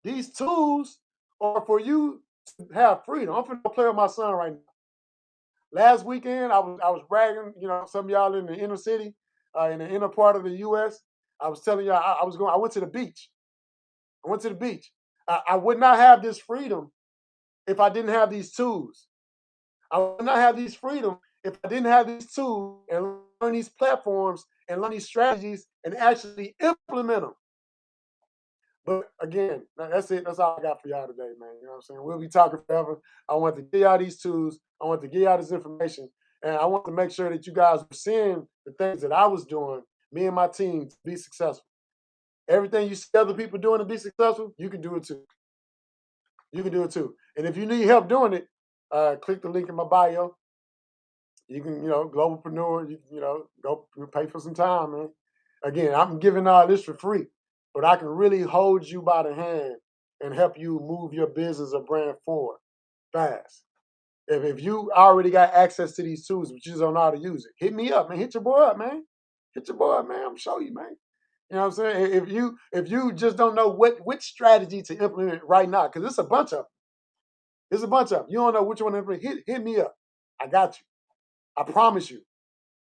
These tools are for you to have freedom. I'm finna play with my son right now. Last weekend, I was bragging, some of y'all in the inner city, in the inner part of the U.S. I was telling y'all I went to the beach. I would not have this freedom if I didn't have these tools. I would not have these freedom if I didn't have these tools and learn these platforms and learn these strategies and actually implement them. But again, that's it. That's all I got for y'all today, man. You know what I'm saying? We'll be talking forever. I want to give y'all these tools. I want to give y'all this information. And I want to make sure that you guys were seeing the things that I was doing, me and my team, to be successful. Everything you see other people doing to be successful, you can do it too. You can do it too. And if you need help doing it, click the link in my bio. You can, globalpreneur, go pay for some time, man. Again, I'm giving all this for free, but I can really hold you by the hand and help you move your business or brand forward fast. If you already got access to these tools, but you just don't know how to use it, hit me up, man. Hit your boy up, man. Hit your boy up, man. I'm show you, man. You know what I'm saying? If you just don't know which strategy to implement right now, because it's a bunch of them. It's a bunch of them. You don't know which one to implement. Hit me up. I got you. I promise you,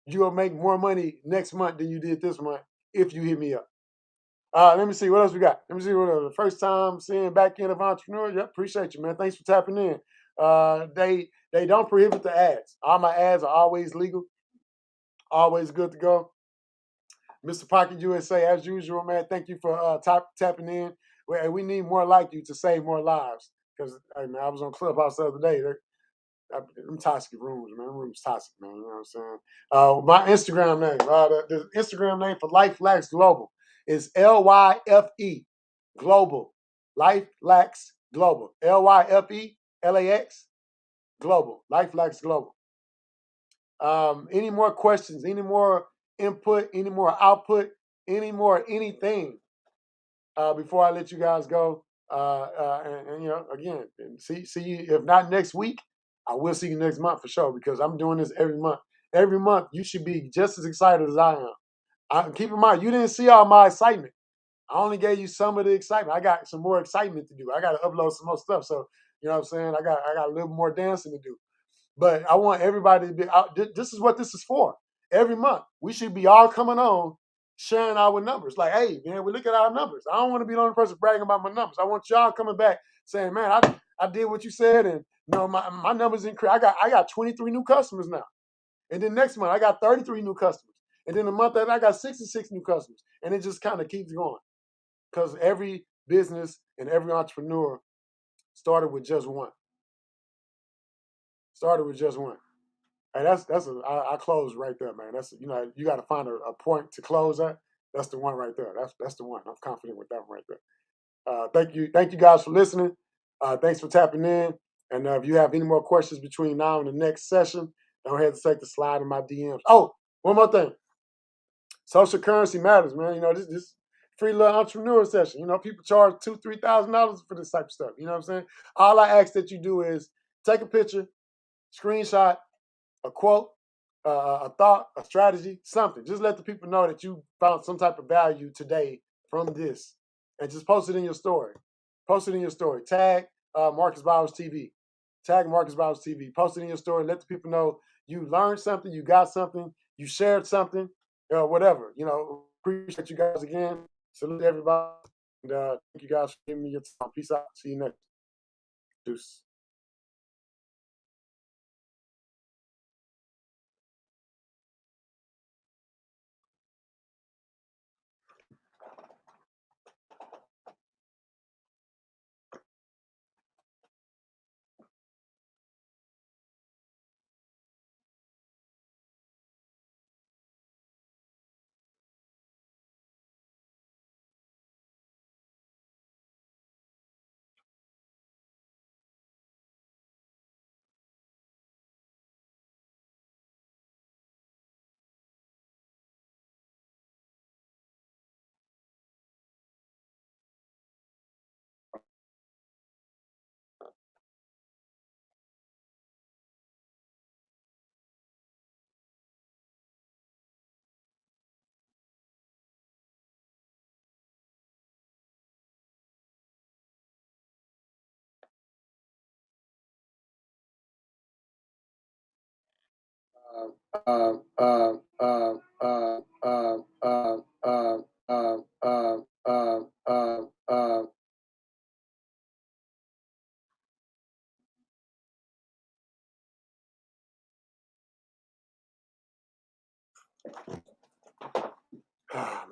you'll make more money next month than you did this month if you hit me up. Let me see what else we got. Let me see what else. The first time seeing back end of entrepreneur. Yep, appreciate you, man. Thanks for tapping in. They don't prohibit the ads. All my ads are always legal, always good to go. Mr. Pocket USA, as usual, man. Thank you for tapping in. We need more like you to save more lives. Because I was on Clubhouse the other day. Them toxic rooms, man. Rooms toxic, man. You know what I'm saying? My Instagram name, the Instagram name for Life Lacks Global is LYFE Global. Life Lacks Global. LYFE Global. Life Lacks Global. Any more questions? Any more input? Any more output? Any more anything? Before I let you guys go, and again, see you. If not next week, I will see you next month for sure because I'm doing this every month. Every month, you should be just as excited as I am. Keep in mind, you didn't see all my excitement. I only gave you some of the excitement. I got some more excitement to do. I got to upload some more stuff. So you know what I'm saying. I got a little more dancing to do. But I want everybody to be out. This is what this is for. Every month, we should be all coming on, sharing our numbers. Like, hey, man, we look at our numbers. I don't want to be the only person bragging about my numbers. I want y'all coming back saying, man, I did what you said, and my numbers increased. I got 23 new customers now. And then next month, I got 33 new customers. And then the month after, I got 66 new customers. And it just kind of keeps going. because every business and every entrepreneur started with just one. Started with just one. And I close right there, man. That's you got to find a point to close at. That's the one right there. That's the one. I'm confident with that one right there. Thank you guys for listening. Thanks for tapping in. And if you have any more questions between now and the next session, don't hesitate to slide in my DMs. Oh, one more thing. Social currency matters, man. This free little entrepreneur session. People charge $2,000-3,000 for this type of stuff. You know what I'm saying? All I ask that you do is take a picture, screenshot, a quote, a thought, a strategy, something. Just let the people know that you found some type of value today from this, and just post it in your story. Post it in your story. Tag Marcus Bowers TV. Tag Marcus Bowers TV. Post it in your story. Let the people know you learned something, you got something, you shared something, whatever. Appreciate you guys again. Salute everybody. And thank you guys for giving me your time. Peace out. See you next. Deuce.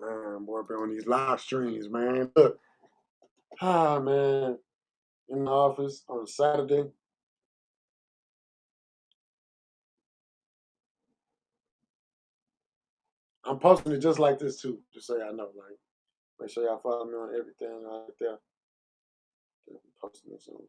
Man, boy, been on these live streams, man. Look, man, in the office on a Saturday. I'm posting it just like this too, just so y'all know. Like, make sure y'all follow me on everything right there. I'm posting this on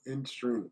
in stream.